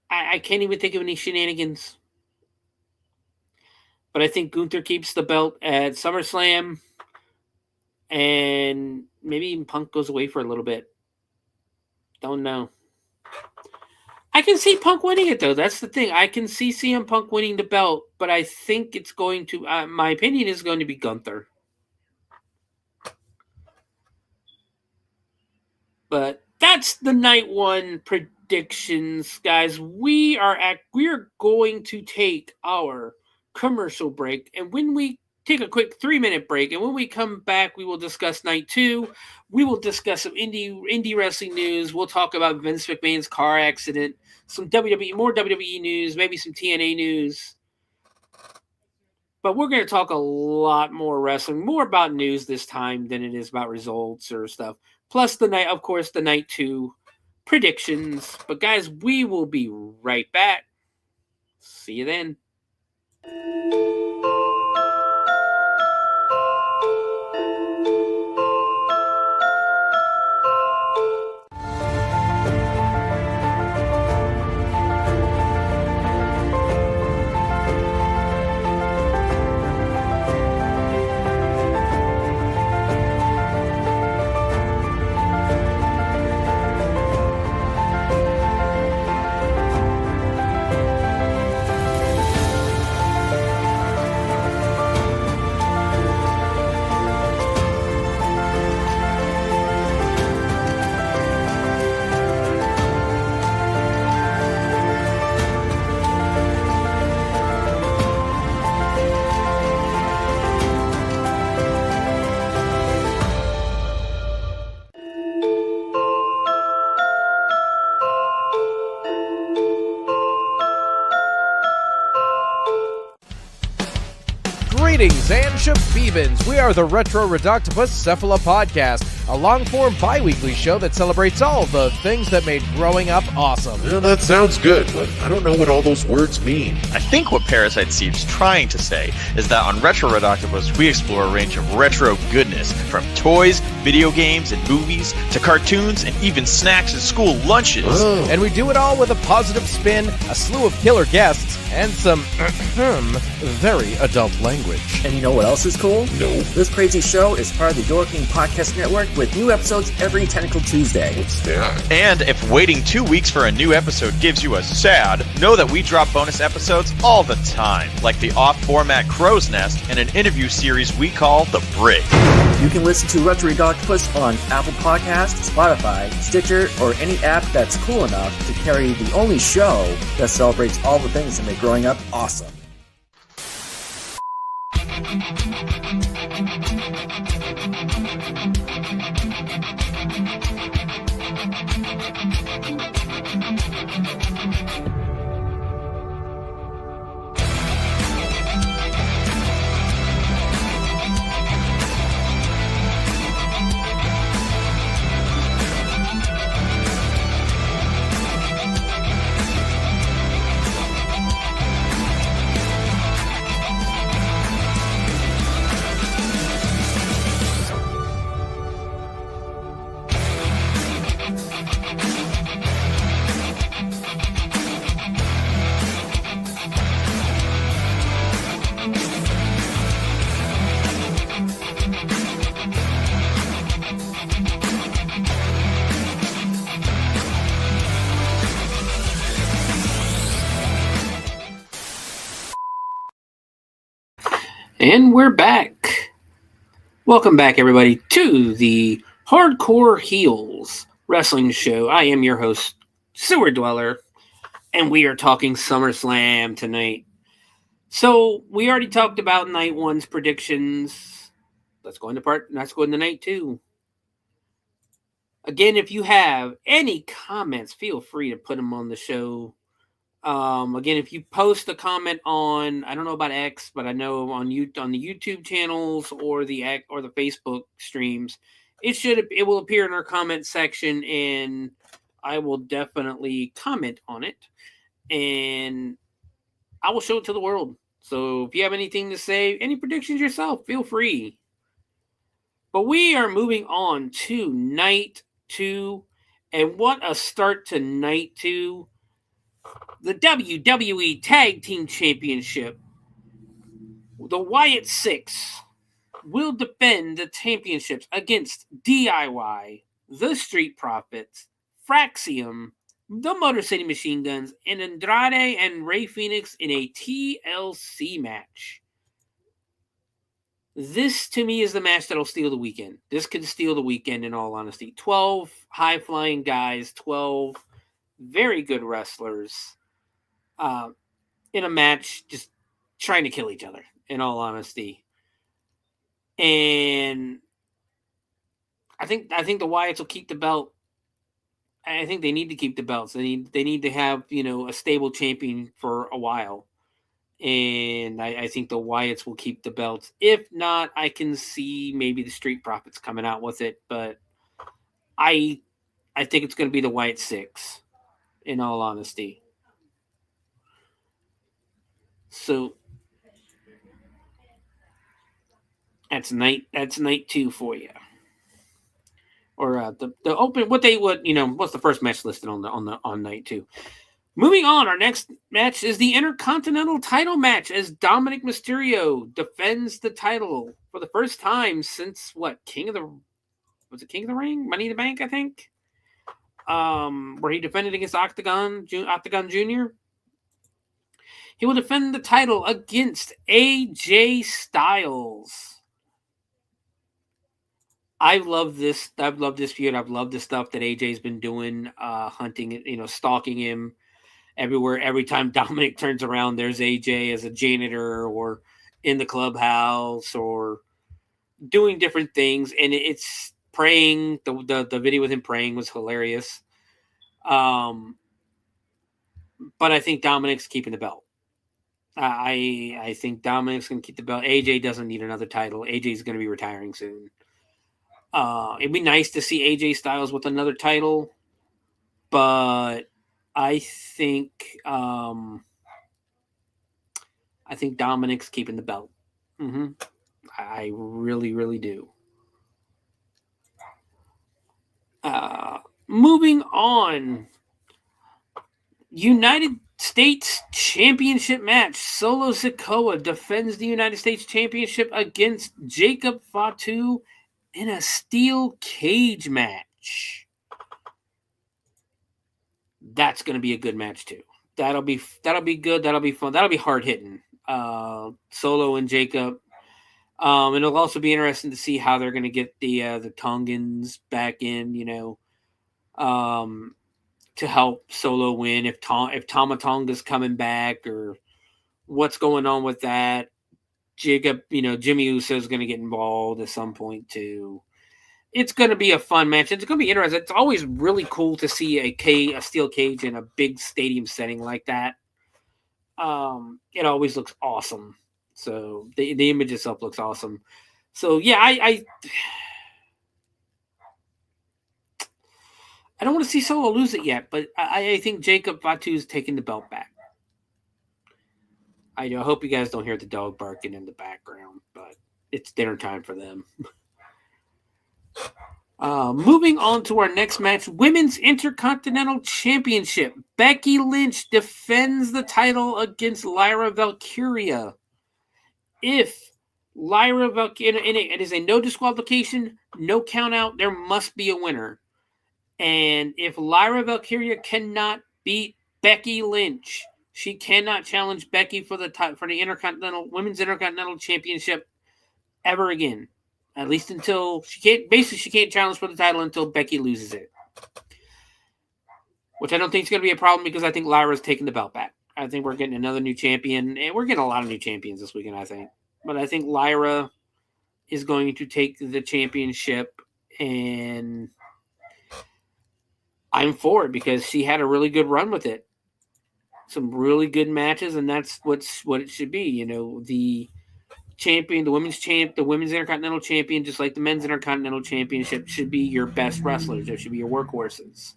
I can't even think of any shenanigans. But I think Gunther keeps the belt at SummerSlam. And maybe even Punk goes away for a little bit. Don't know. I can see Punk winning it, though. That's the thing. I can see CM Punk winning the belt, but I think it's going to, my opinion is going to be Gunther. But that's the night one predictions, guys. We are going to take our commercial break, and when we take a quick 3-minute break, and when we come back, we will discuss night two. We will discuss some indie wrestling news. We'll talk about Vince McMahon's car accident, some more WWE news, maybe some TNA news. But we're going to talk a lot more wrestling, more about news this time than it is about results or stuff. Plus the night two predictions. But guys, we will be right back. See you then. Greetings and Shabibans. We are the Retro Reductibus Cephala Podcast, a long-form bi-weekly show that celebrates all the things that made growing up awesome. Yeah, that sounds good, but I don't know what all those words mean. I think what Parasite Steve's trying to say is that on Retro Redoctopus, we explore a range of retro goodness, from toys, video games, and movies, to cartoons, and even snacks and school lunches. Oh. And we do it all with a positive spin, a slew of killer guests, and some very adult language. And you know what else is cool? No. This crazy show is part of the Door King Podcast Network with new episodes every Tentacle Tuesday. What's that? And if waiting 2 weeks for a new episode gives you a sad, know that we drop bonus episodes all the time, like the off-format Crow's Nest and an interview series we call The Brig. You can listen to Retro Octopus on Apple Podcasts, Spotify, Stitcher, or any app that's cool enough to carry the only show that celebrates all the things that make growing up awesome. And we're back. Welcome back, everybody, to the Hardcore Heels Wrestling Show. I am your host, Sewer Dweller, and we are talking SummerSlam tonight. So we already talked about night one's predictions. Let's go into night two. Again, if you have any comments, feel free to put them on the show. Again, if you post a comment on, I don't know about X, but I know on the YouTube channels or the Facebook streams, it will appear in our comment section, and I will definitely comment on it, and I will show it to the world. So if you have anything to say, any predictions yourself, feel free. But we are moving on to night two, and what a start to night two. The WWE Tag Team Championship, the Wyatt Six will defend the championships against DIY, the Street Profits, Fraxium, the Motor City Machine Guns, and Andrade and Rey Fenix in a TLC match. This, to me, is the match that'll steal the weekend. This could steal the weekend, in all honesty. 12 high-flying guys, 12 very good wrestlers in a match just trying to kill each other, in all honesty. And I think the Wyatts will keep the belt. I think they need to keep the belts. They need to have, a stable champion for a while. And I think the Wyatts will keep the belts. If not, I can see maybe the Street Profits coming out with it. But I think it's going to be the Wyatt 6, in all honesty. So that's night 2 for you. Or the open, what's the first match listed on night 2? Moving on, our next match is the Intercontinental title match as Dominic Mysterio defends the title for the first time since King of the Ring? Money in the Bank, I think. Where he defended against Octagon Jr. He will defend the title against AJ Styles. I love this feud. I've loved the stuff that AJ's been doing, hunting, stalking him everywhere. Every time Dominic turns around, there's AJ as a janitor or in the clubhouse or doing different things. And it's praying. The video with him praying was hilarious. But I think Dominic's keeping the belt. I think Dominic's going to keep the belt. AJ doesn't need another title. AJ's going to be retiring soon. It'd be nice to see AJ Styles with another title, but I think Dominic's keeping the belt. I really, really do. Moving on, United States Championship match. Solo Sikoa defends the United States Championship against Jacob Fatu in a steel cage match. That's going to be a good match too. That'll be good. That'll be fun. That'll be hard hitting. Solo and Jacob. And it'll also be interesting to see how they're going to get the Tongans back in. To help Solo win. If Tama Tonga's coming back or what's going on with that. Jacob, Jimmy Uso is going to get involved at some point too. It's going to be a fun match. It's going to be interesting. It's always really cool to see a steel cage in a big stadium setting like that. It always looks awesome. So the image itself looks awesome. So yeah, I don't want to see Solo lose it yet, but I think Jacob Fatu's taking the belt back. I hope you guys don't hear the dog barking in the background, but it's dinner time for them. Moving on to our next match, Women's Intercontinental Championship. Becky Lynch defends the title against Lyra Valkyria. If Lyra Valkyria, it is a no disqualification, no count out, there must be a winner. And if Lyra Valkyria cannot beat Becky Lynch, she cannot challenge Becky for the Women's Intercontinental Championship ever again. At least until she can't challenge for the title until Becky loses it. Which I don't think is going to be a problem because I think Lyra's taking the belt back. I think we're getting another new champion. And we're getting a lot of new champions this weekend, I think. But I think Lyra is going to take the championship. And I'm for it because she had a really good run with it. Some really good matches, and that's what it should be. The champion, the women's Intercontinental Champion, just like the men's Intercontinental Championship, should be your best wrestlers. They should be your workhorses.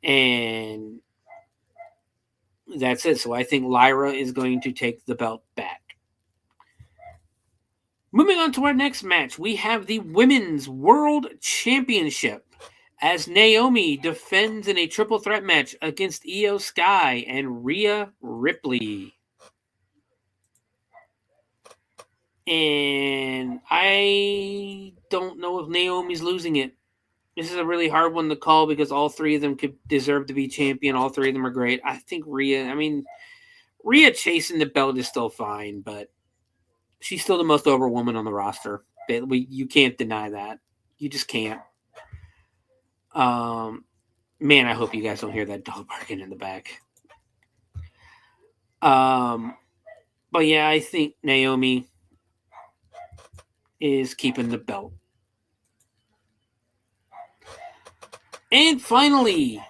And that's it. So I think Lyra is going to take the belt back. Moving on to our next match, we have the Women's World Championship as Naomi defends in a triple threat match against Io Sky and Rhea Ripley. And I don't know if Naomi's losing it. This is a really hard one to call because all three of them could deserve to be champion. All three of them are great. I think Rhea chasing the belt is still fine, but she's still the most over woman on the roster. You can't deny that. You just can't. Man, I hope you guys don't hear that dog barking in the back. But yeah, I think Naomi is keeping the belt. And finally,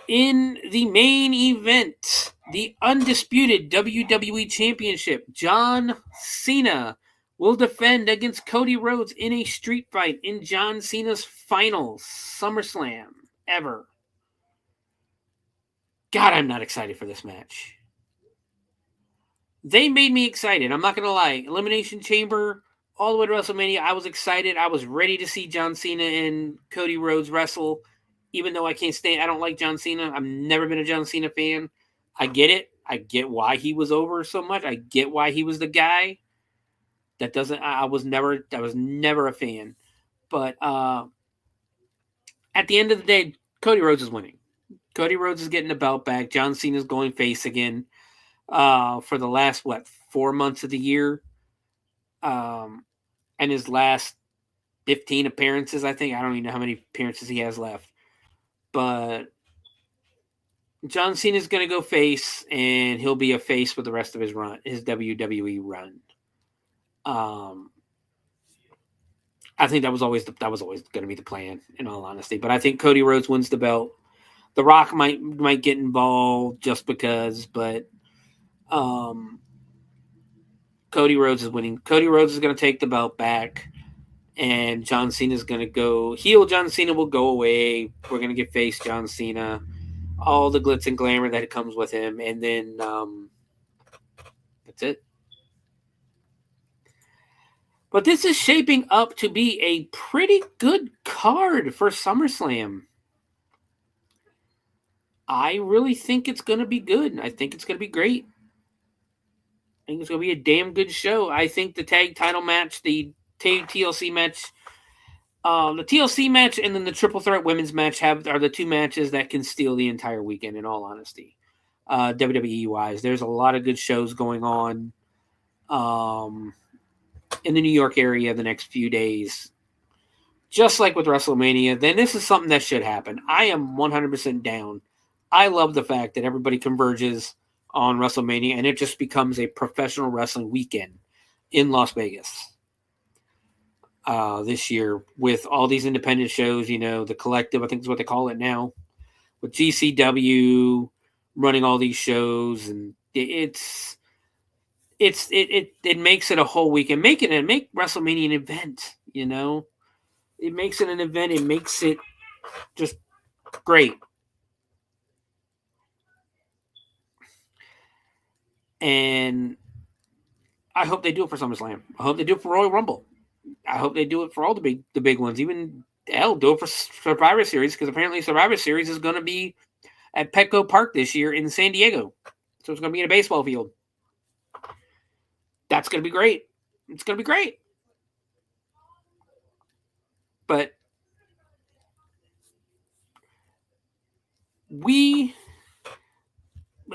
in the main event, the undisputed WWE Championship, John Cena will defend against Cody Rhodes in a street fight in John Cena's final SummerSlam ever. God, I'm not excited for this match. They made me excited. I'm not going to lie. Elimination Chamber, all the way to WrestleMania, I was excited. I was ready to see John Cena and Cody Rhodes wrestle, even though I don't like John Cena. I've never been a John Cena fan. I get it. I get why he was over so much. I get why he was the guy. I was never a fan. But at the end of the day, Cody Rhodes is winning. Cody Rhodes is getting the belt back. John Cena's going face again for the last, 4 months of the year. And his last 15 appearances, I think. I don't even know how many appearances he has left. But John Cena's going to go face, and he'll be a face for the rest of his WWE run. I think that was always going to be the plan, in all honesty. But I think Cody Rhodes wins the belt. The Rock might get involved just because, but Cody Rhodes is winning. Cody Rhodes is going to take the belt back, and John Cena is going to go heel. John Cena will go away. We're going to get face John Cena, all the glitz and glamour that comes with him, and then that's it. But this is shaping up to be a pretty good card for SummerSlam. I really think it's going to be good. I think it's going to be great. I think it's going to be a damn good show. I think the tag title match, the TLC match, the TLC match, and then the Triple Threat Women's match are the two matches that can steal the entire weekend, in all honesty. WWE-wise, there's a lot of good shows going on in the New York area the next few days. Just like with WrestleMania, then this is something that should happen. I am 100% down. I love the fact that everybody converges on WrestleMania and it just becomes a professional wrestling weekend in Las Vegas this year with all these independent shows, the Collective, I think is what they call it now, with GCW running all these shows, and it makes it a whole weekend. Make WrestleMania an event, It makes it an event. It makes it just great. And I hope they do it for SummerSlam. I hope they do it for Royal Rumble. I hope they do it for all the big ones. Even do it for Survivor Series, because apparently Survivor Series is going to be at Petco Park this year in San Diego. So it's going to be in a baseball field. That's going to be great. It's going to be great. But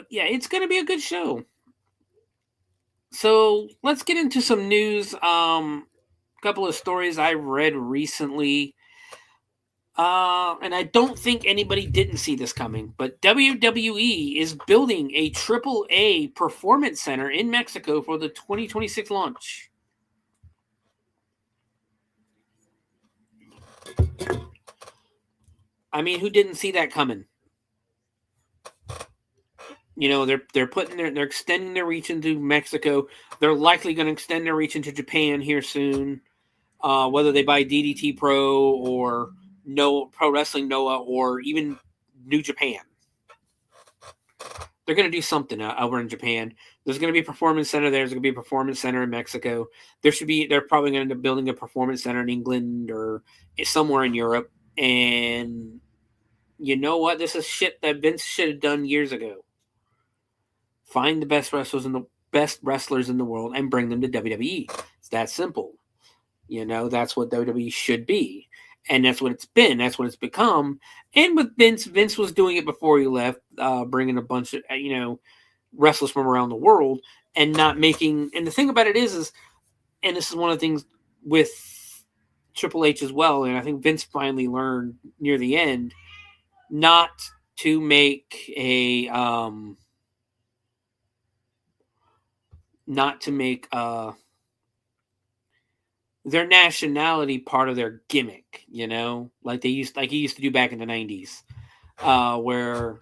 yeah, it's going to be a good show. So let's get into some news. A couple of stories I read recently. And I don't think anybody didn't see this coming, but WWE is building a AAA performance center in Mexico for the 2026 launch. I mean, who didn't see that coming? They're extending their reach into Mexico. They're likely going to extend their reach into Japan here soon. Whether they buy DDT Pro or Pro Wrestling Noah or even New Japan, they're going to do something over in Japan. There's going to be a performance center there. There's going to be a performance center in Mexico. They're probably going to end up building a performance center in England or somewhere in Europe. And you know what? This is shit that Vince should have done years ago. Find the best wrestlers best wrestlers in the world and bring them to WWE. It's that simple. That's what WWE should be. And that's what it's been. That's what it's become. And with Vince was doing it before he left, bringing a bunch of, wrestlers from around the world and not making. And the thing about it is, and this is one of the things with Triple H as well, and I think Vince finally learned near the end, not to make their nationality part of their gimmick, like he used to do back in the 90s, where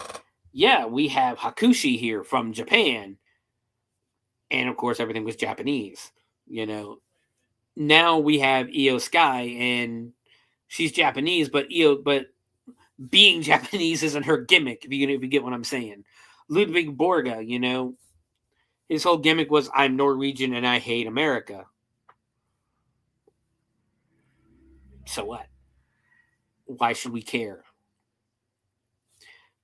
we have Hakushi here from Japan, and of course everything was Japanese. Now we have Io Sky, and she's Japanese, but being Japanese isn't her gimmick. If you get what I'm saying, Ludwig Borga, his whole gimmick was I'm Norwegian and I hate America. So what? Why should we care?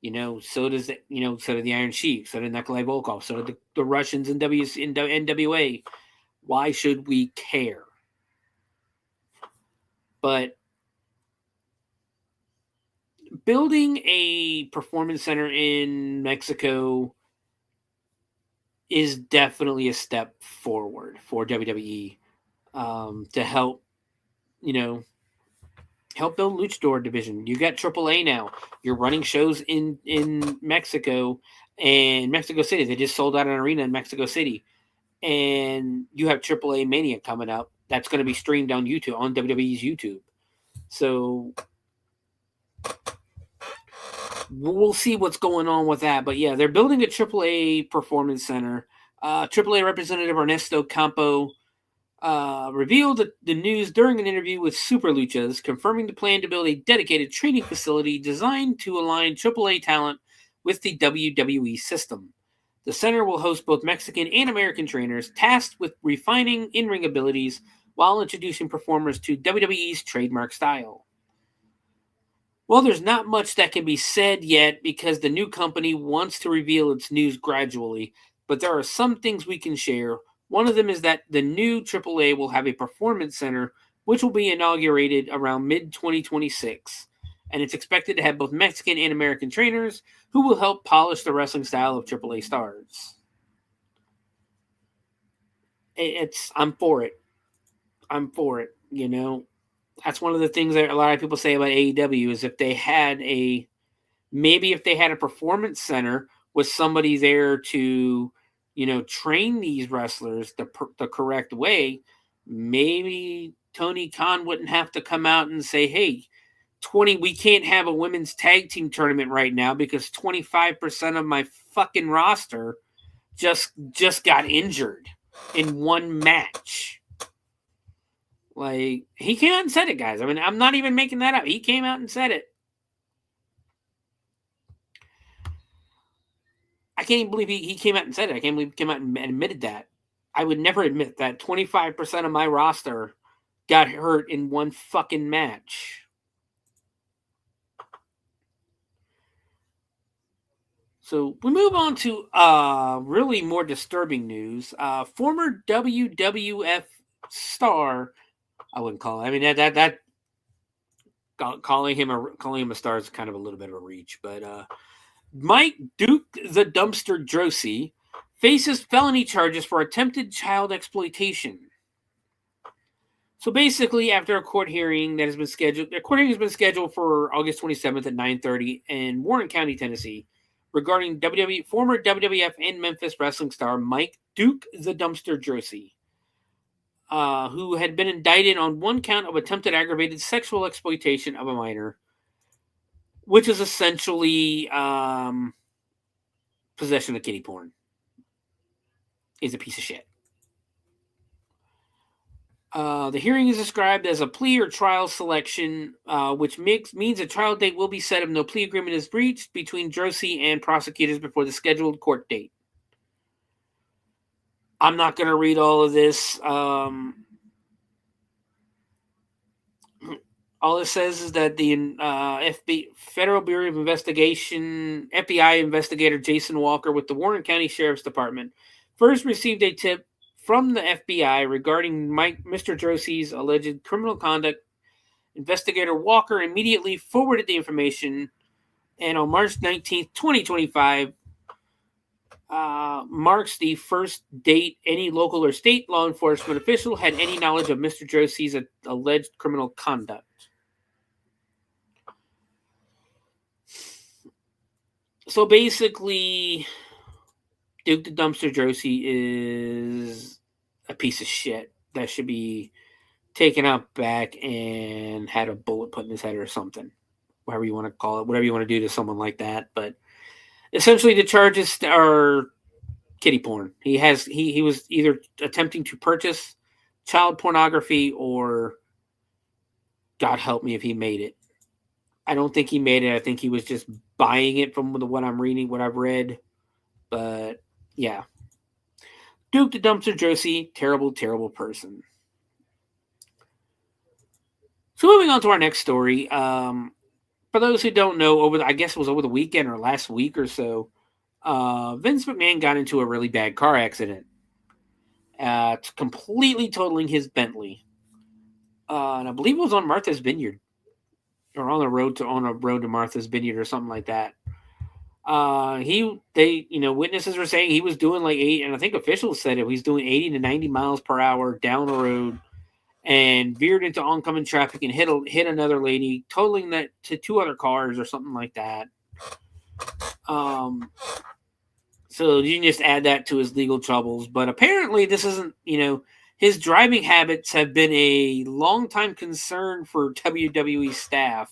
So does so did the Iron Sheik, so did Nikolai Volkov, so did the Russians in NWA. Why should we care? But building a performance center in Mexico is definitely a step forward for WWE, to help, help build Luchador division. You got AAA now. You're running shows in Mexico and Mexico City. They just sold out an arena in Mexico City. And you have AAA Mania coming up. That's going to be streamed on YouTube, on WWE's YouTube. So we'll see what's going on with that. But yeah, they're building a AAA performance center. AAA representative Ernesto Campo revealed the news during an interview with Super Luchas, confirming the plan to build a dedicated training facility designed to align AAA talent with the WWE system. The center will host both Mexican and American trainers tasked with refining in-ring abilities while introducing performers to WWE's trademark style. Well, there's not much that can be said yet because the new company wants to reveal its news gradually, but there are some things we can share. One of them is that the new AAA will have a performance center, which will be inaugurated around mid-2026. And it's expected to have both Mexican and American trainers who will help polish the wrestling style of AAA stars. I'm for it. That's one of the things that a lot of people say about AEW is if they had a performance center with somebody there to, train these wrestlers the correct way, maybe Tony Khan wouldn't have to come out and say, hey, we can't have a women's tag team tournament right now because 25% of my fucking roster just got injured in one match. Like, he came out and said it, guys. I mean, I'm not even making that up. He came out and said it. I can't even believe he came out and said it. I can't believe he came out and admitted that. I would never admit that 25% of my roster got hurt in one fucking match. So we move on to really more disturbing news. Former WWF star, I wouldn't call it. I mean that calling him a star is kind of a little bit of a reach, but Mike Duke the Dumpster Drosy faces felony charges for attempted child exploitation. So basically, after a court hearing that has been scheduled, for August 27th at 9:30 in Warren County, Tennessee, regarding former WWF and Memphis wrestling star Mike Duke the Dumpster Drosy, who had been indicted on one count of attempted aggravated sexual exploitation of a minor, which is essentially possession of kiddie porn. Is a piece of shit. The hearing is described as a plea or trial selection, which means a trial date will be set if no plea agreement is reached between Drosy and prosecutors before the scheduled court date. I'm not going to read all of this. All it says is that the Federal Bureau of Investigation, FBI investigator Jason Walker with the Warren County Sheriff's Department first received a tip from the FBI regarding Mr. Drosy's alleged criminal conduct. Investigator Walker immediately forwarded the information, and on March 19th, 2025, marks the first date any local or state law enforcement official had any knowledge of Mr. Drosy's alleged criminal conduct. So basically, Duke the Dumpster Drosy is a piece of shit that should be taken out back and had a bullet put in his head or something. Whatever you want to call it, whatever you want to do to someone like that. But essentially the charges are kiddie porn. He was either attempting to purchase child pornography or God help me if he made it. I don't think he made it. I think he was just buying it from what I'm reading, what I've read. But yeah. Duke the Dumpster Drosy, terrible, terrible person. So moving on to our next story. For those who don't know, I guess it was over the weekend or last week or so, Vince McMahon got into a really bad car accident, completely totaling his Bentley. And I believe it was on Martha's Vineyard, or on a road to Martha's Vineyard or something like that. Witnesses were saying he was doing like 8, and I think officials said it. He's doing 80 to 90 miles per hour down the road, and veered into oncoming traffic and hit another lady, totaling that to 2 other cars or something like that. So you can just add that to his legal troubles. But apparently this isn't, his driving habits have been a long-time concern for WWE staff.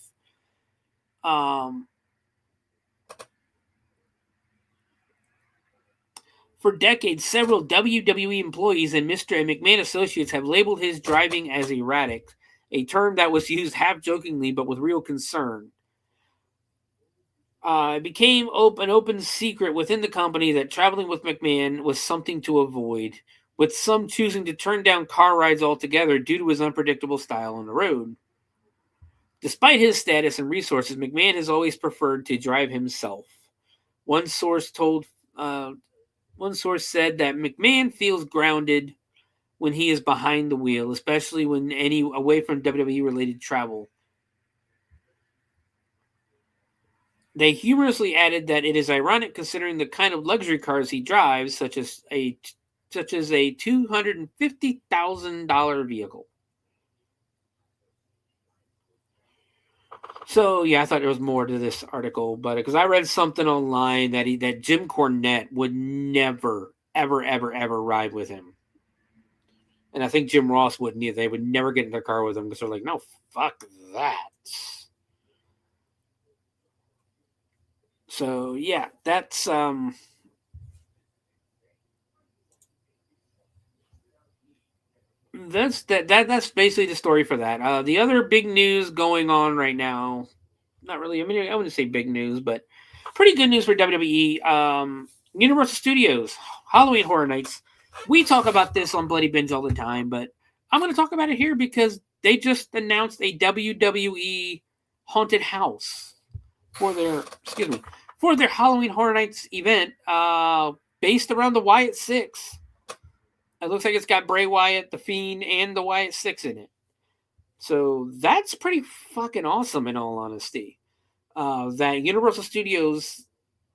For decades, several WWE employees and Mr. and McMahon associates have labeled his driving as erratic, a term that was used half-jokingly but with real concern. It became an open secret within the company that traveling with McMahon was something to avoid, with some choosing to turn down car rides altogether due to his unpredictable style on the road. Despite his status and resources, McMahon has always preferred to drive himself. One source said that McMahon feels grounded when he is behind the wheel, especially when away from WWE-related travel. They humorously added that it is ironic considering the kind of luxury cars he drives, such as a $250,000 vehicle. So yeah, I thought there was more to this article, but because I read something online that Jim Cornette would never, ever, ever, ever ride with him, and I think Jim Ross wouldn't either. They would never get in their car with him because they're like, no, fuck that. So yeah, that's basically the story for that. The other big news going on right now, not really. I mean, I wouldn't say big news, but pretty good news for WWE. Universal Studios Halloween Horror Nights. We talk about this on Bloody Binge all the time, but I'm going to talk about it here because they just announced a WWE haunted house for their Halloween Horror Nights event, based around the Wyatt Six. It looks like it's got Bray Wyatt, The Fiend, and the Wyatt Six in it. So that's pretty fucking awesome, in all honesty. That Universal Studios,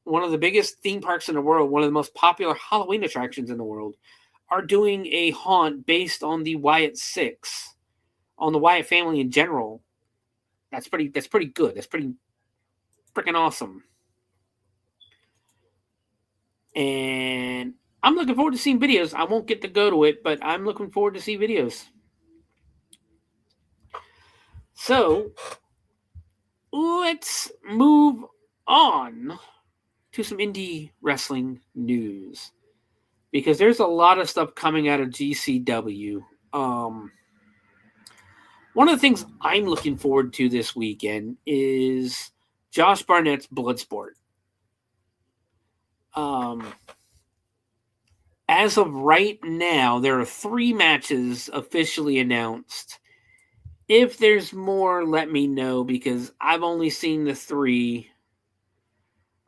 one of the biggest theme parks in the world, one of the most popular Halloween attractions in the world, are doing a haunt based on the Wyatt Six, on the Wyatt family in general. That's pretty good. That's pretty freaking awesome. And I'm looking forward to seeing videos. I won't get to go to it, but I'm looking forward to see videos. So, let's move on to some indie wrestling news. Because there's a lot of stuff coming out of GCW. One of the things I'm looking forward to this weekend is Josh Barnett's Bloodsport. As of right now, there are 3 matches officially announced. If there's more, let me know, because I've only seen the 3.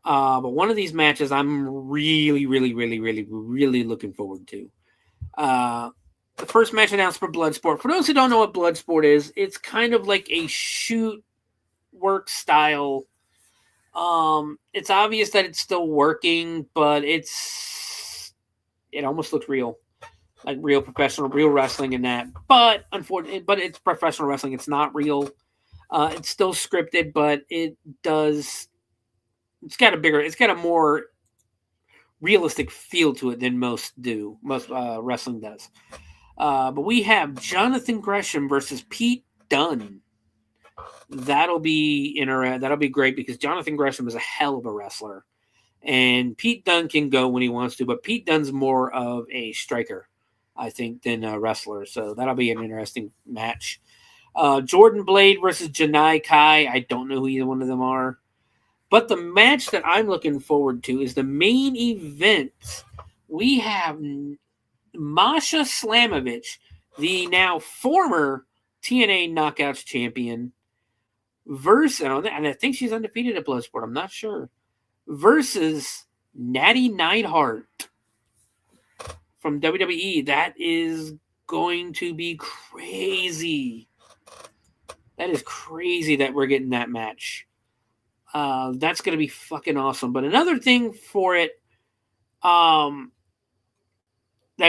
But one of these matches I'm really, really, really, really, really looking forward to. The first match announced for Bloodsport. For those who don't know what Bloodsport is, it's kind of like a shoot work style. It's obvious that it's still working, but it almost looks real. Like real professional, real wrestling in that. But unfortunately, it's professional wrestling. It's not real. It's still scripted, but it's got a more realistic feel to it than most wrestling does. But we have Jonathan Gresham versus Pete Dunne. That'll be great because Jonathan Gresham is a hell of a wrestler, and Pete Dunne can go when he wants to. But Pete Dunne's more of a striker, I think, than a wrestler. So that'll be an interesting match. Jordan Blade versus Janai Kai. I don't know who either one of them are. But the match that I'm looking forward to is the main event. We have Masha Slamovich, the now former TNA Knockouts champion, versus, and I think she's undefeated at Bloodsport, I'm not sure, versus Natty Neidhart from WWE. That is going to be crazy. That is crazy that we're getting that match. That's going to be fucking awesome. But another thing for it that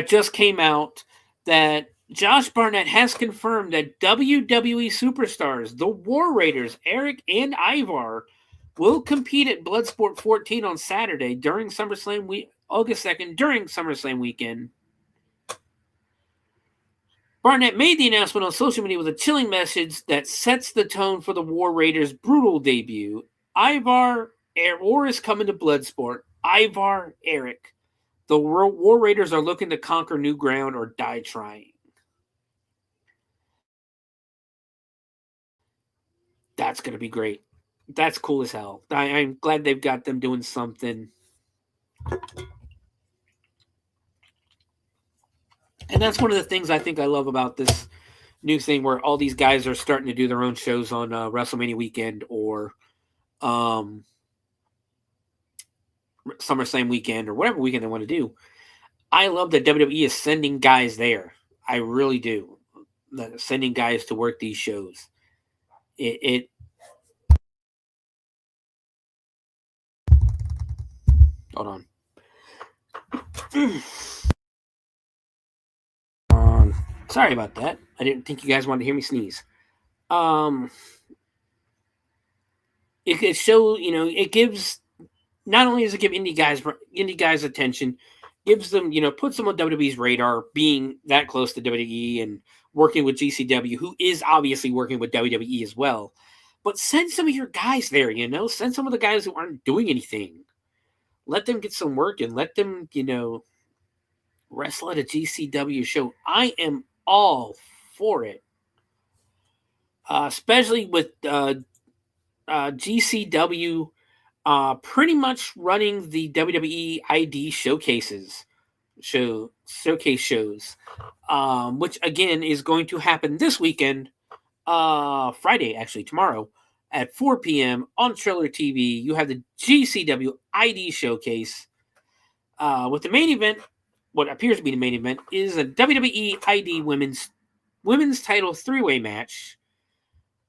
just came out, that Josh Barnett has confirmed that WWE superstars, the War Raiders, Eric and Ivar, will compete at Bloodsport 14 on Saturday during SummerSlam August 2nd, during SummerSlam weekend. Barnett made the announcement on social media with a chilling message that sets the tone for the War Raiders' brutal debut. War is coming to Bloodsport. Ivar, Eric. The War Raiders are looking to conquer new ground or die trying. That's going to be great. That's cool as hell. I'm glad they've got them doing something. And that's one of the things I think I love about this new thing, where all these guys are starting to do their own shows on WrestleMania weekend or SummerSlam weekend or whatever weekend they want to do. I love that WWE is sending guys there. I really do. Sending guys to work these shows. Hold on. Sorry about that. I didn't think you guys wanted to hear me sneeze. It shows, it gives, not only does it give indie guys attention, gives them, puts them on WWE's radar, being that close to WWE and working with GCW, who is obviously working with WWE as well. But send some of your guys there, send some of the guys who aren't doing anything. Let them get some work and let them, wrestle at a GCW show. I am all for it. Especially with GCW pretty much running the WWE ID showcase shows, which again is going to happen this weekend, Friday, actually tomorrow at 4 p.m. on Triller TV. You have the GCW ID showcase with the main event. What appears to be the main event is a WWE ID women's title 3-way match.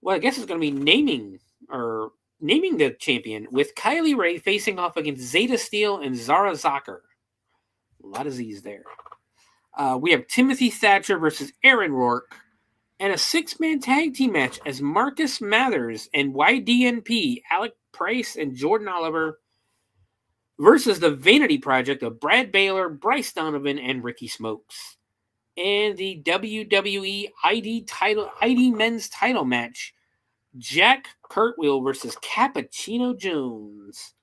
Well, I guess it's going to be naming the champion, with Kylie Ray facing off against Zeta Steele and Zara Zucker. A lot of Z's there. We have Timothy Thatcher versus Aaron Rourke, and a 6-man tag team match as Marcus Mathers and YDNP, Alec Price and Jordan Oliver, versus the Vanity Project of Brad Baylor, Bryce Donovan, and Ricky Smokes. And the WWE ID men's title match, Jack Kurtwheel versus Cappuccino Jones.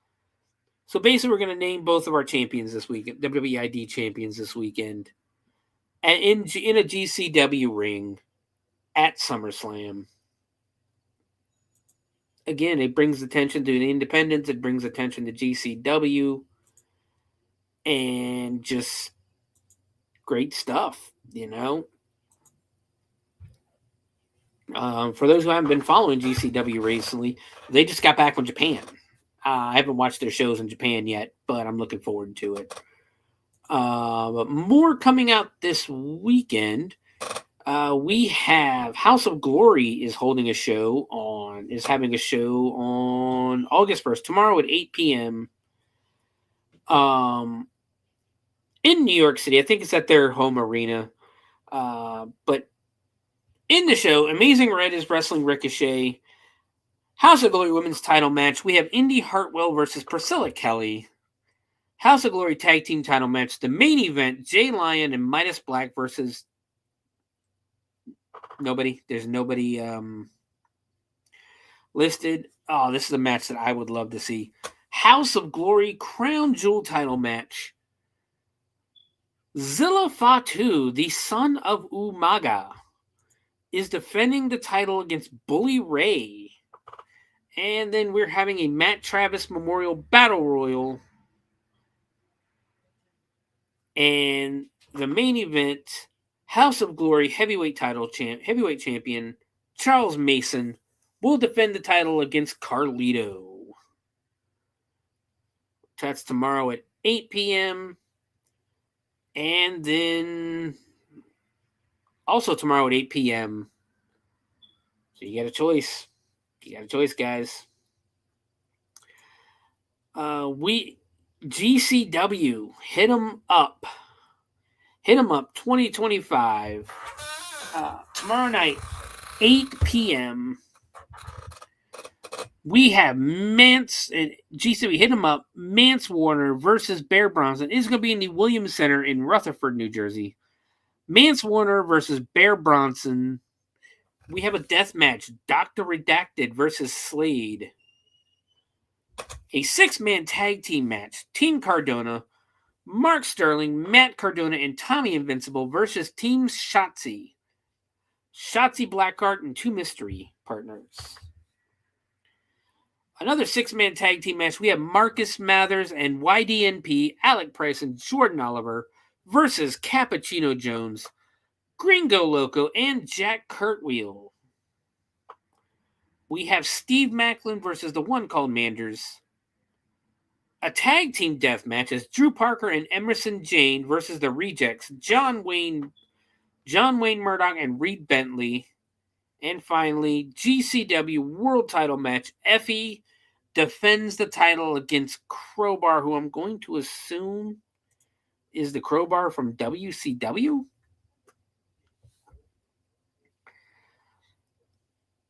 So basically, we're going to name both of our champions this weekend, WWE ID champions this weekend, and in a GCW ring at SummerSlam. Again, it brings attention to the independents. It brings attention to GCW. And just great stuff, For those who haven't been following GCW recently, they just got back from Japan. I haven't watched their shows in Japan yet, but I'm looking forward to it. But more coming out this weekend. We have House of Glory is having a show on August 1st, tomorrow at 8 p.m. In New York City. I think it's at their home arena. But in the show, Amazing Red is wrestling Ricochet. House of Glory women's title match. We have Indy Hartwell versus Priscilla Kelly. House of Glory tag team title match. The main event, Jay Lyon and Midas Black versus nobody. There's nobody listed. Oh, this is a match that I would love to see. House of Glory Crown Jewel title match. Zilla Fatu, the son of Umaga, is defending the title against Bully Ray. And then we're having a Matt Travis Memorial Battle Royal. And the main event, House of Glory heavyweight champion Charles Mason will defend the title against Carlito. That's tomorrow at 8 p.m. And then also tomorrow at 8 p.m. So you got a choice. Guys. GCW, hit 'em up 2025. Tomorrow night, 8 p.m. We have GCW, hit 'em up, Mance Warner versus Bear Bronson. It's going to be in the Williams Center in Rutherford, New Jersey. Mance Warner versus Bear Bronson. We have a death match, Dr. Redacted versus Slade. A 6-man tag team match, Team Cardona, Mark Sterling, Matt Cardona, and Tommy Invincible versus Team Shotzi. Shotzi Blackheart and 2 mystery partners. Another 6-man tag team match, we have Marcus Mathers and YDNP, Alec Price and Jordan Oliver versus Cappuccino Jones, Gringo Loco, and Jack Kurtwheel. We have Steve Macklin versus the one called Manders. A tag team death match is Drew Parker and Emerson Jane versus the Rejects, John Wayne Murdoch and Reed Bentley. And finally, GCW World Title match, Effie defends the title against Crowbar, who I'm going to assume is the Crowbar from WCW.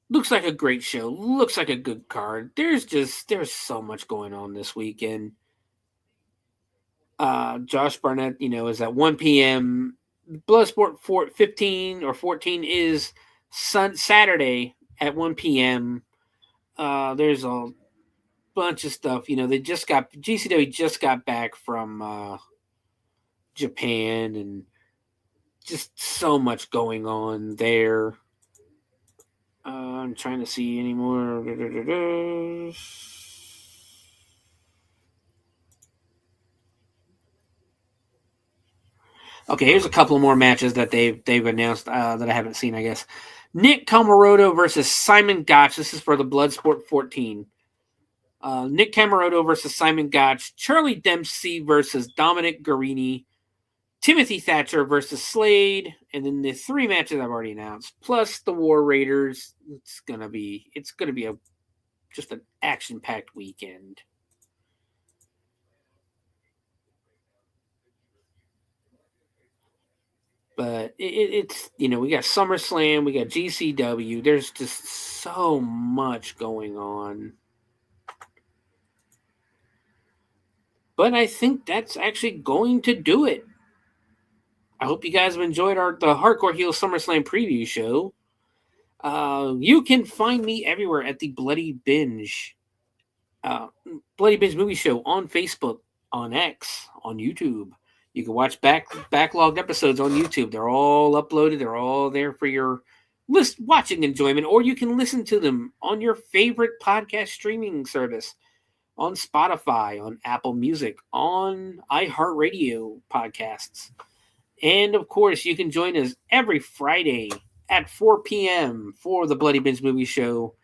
Looks like a great show. Looks like a good card. There's so much going on this weekend. Josh Barnett, is at 1 p.m. Bloodsport 15 or 14 is Saturday at 1 p.m. There's a bunch of stuff. GCW just got back from Japan, and just so much going on there. I'm trying to see any more. Okay, here's a couple more matches that they've announced that I haven't seen, I guess. Nick Camaroto versus Simon Gotch. This is for the Bloodsport 14. Nick Camaroto versus Simon Gotch. Charlie Dempsey versus Dominic Guarini. Timothy Thatcher versus Slade, and then the 3 matches I've already announced, plus the War Raiders. It's gonna be just an action-packed weekend. But it's we got SummerSlam, we got GCW. There's just so much going on. But I think that's actually going to do it. I hope you guys have enjoyed the Hardcore Heels SummerSlam preview show. You can find me everywhere at the Bloody Binge Movie Show on Facebook, on X, on YouTube. You can watch backlogged episodes on YouTube. They're all uploaded. They're all there for your watching enjoyment, or you can listen to them on your favorite podcast streaming service, on Spotify, on Apple Music, on iHeartRadio podcasts. And, of course, you can join us every Friday at 4 p.m. for the Bloody Binge Movie Show.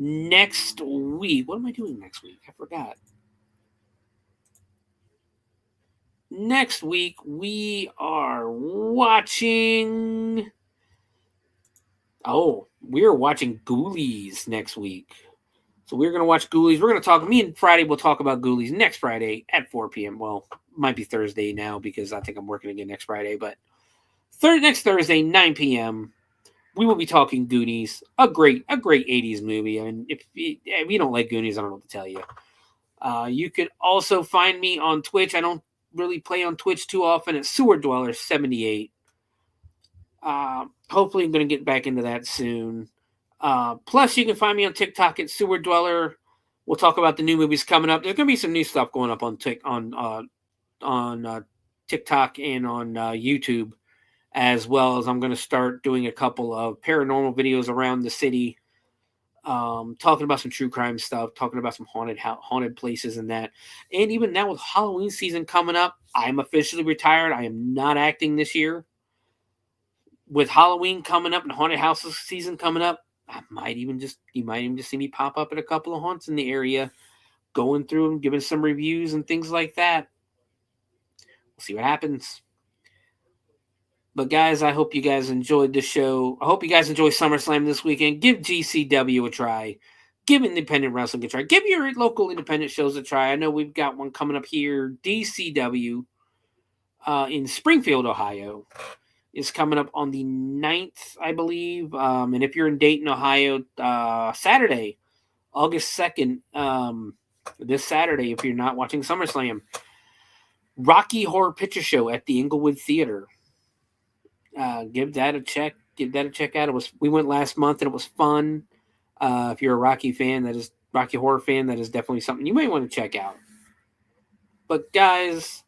next week. What am I doing next week? I forgot. Next week, we are watching... we're watching Ghoulies next week. So we're going to watch Ghoulies. We're going to talk... Me and Friday will talk about Ghoulies next Friday at 4 p.m. Well, might be Thursday now because I think I'm working again next Friday. But next Thursday, 9 p.m., we will be talking Goonies. A great 80s movie. I mean, if you don't like Goonies, I don't know what to tell you. You could also find me on Twitch. I don't really play on Twitch too often at Sewer Dweller 78. Hopefully I'm going to get back into that soon. Plus you can find me on TikTok at Sewer Dweller. We'll talk about the new movies coming up. There's going to be some new stuff going up on TikTok and on YouTube, as well as I'm going to start doing a couple of paranormal videos around the city. Talking about some true crime stuff, talking about some haunted places and that. And even now with Halloween season coming up, I'm officially retired. I am not acting this year. With Halloween coming up and haunted houses season coming up, you might even just see me pop up at a couple of haunts in the area, going through and giving some reviews and things like that. We'll see what happens. But guys, I hope you guys enjoyed the show. I hope you guys enjoy SummerSlam this weekend. Give GCW a try. Give independent wrestling a try. Give your local independent shows a try. I know we've got one coming up here. DCW in Springfield, Ohio is coming up on the 9th, I believe. And if you're in Dayton, Ohio, Saturday, August 2nd, this Saturday, if you're not watching SummerSlam, Rocky Horror Picture Show at the Inglewood Theater. Give that a check. Give that a check out. We went last month and it was fun. If you're a Rocky horror fan, that is definitely something you may want to check out. But guys,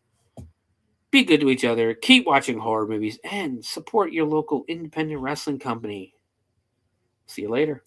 be good to each other. Keep watching horror movies and support your local independent wrestling company. See you later.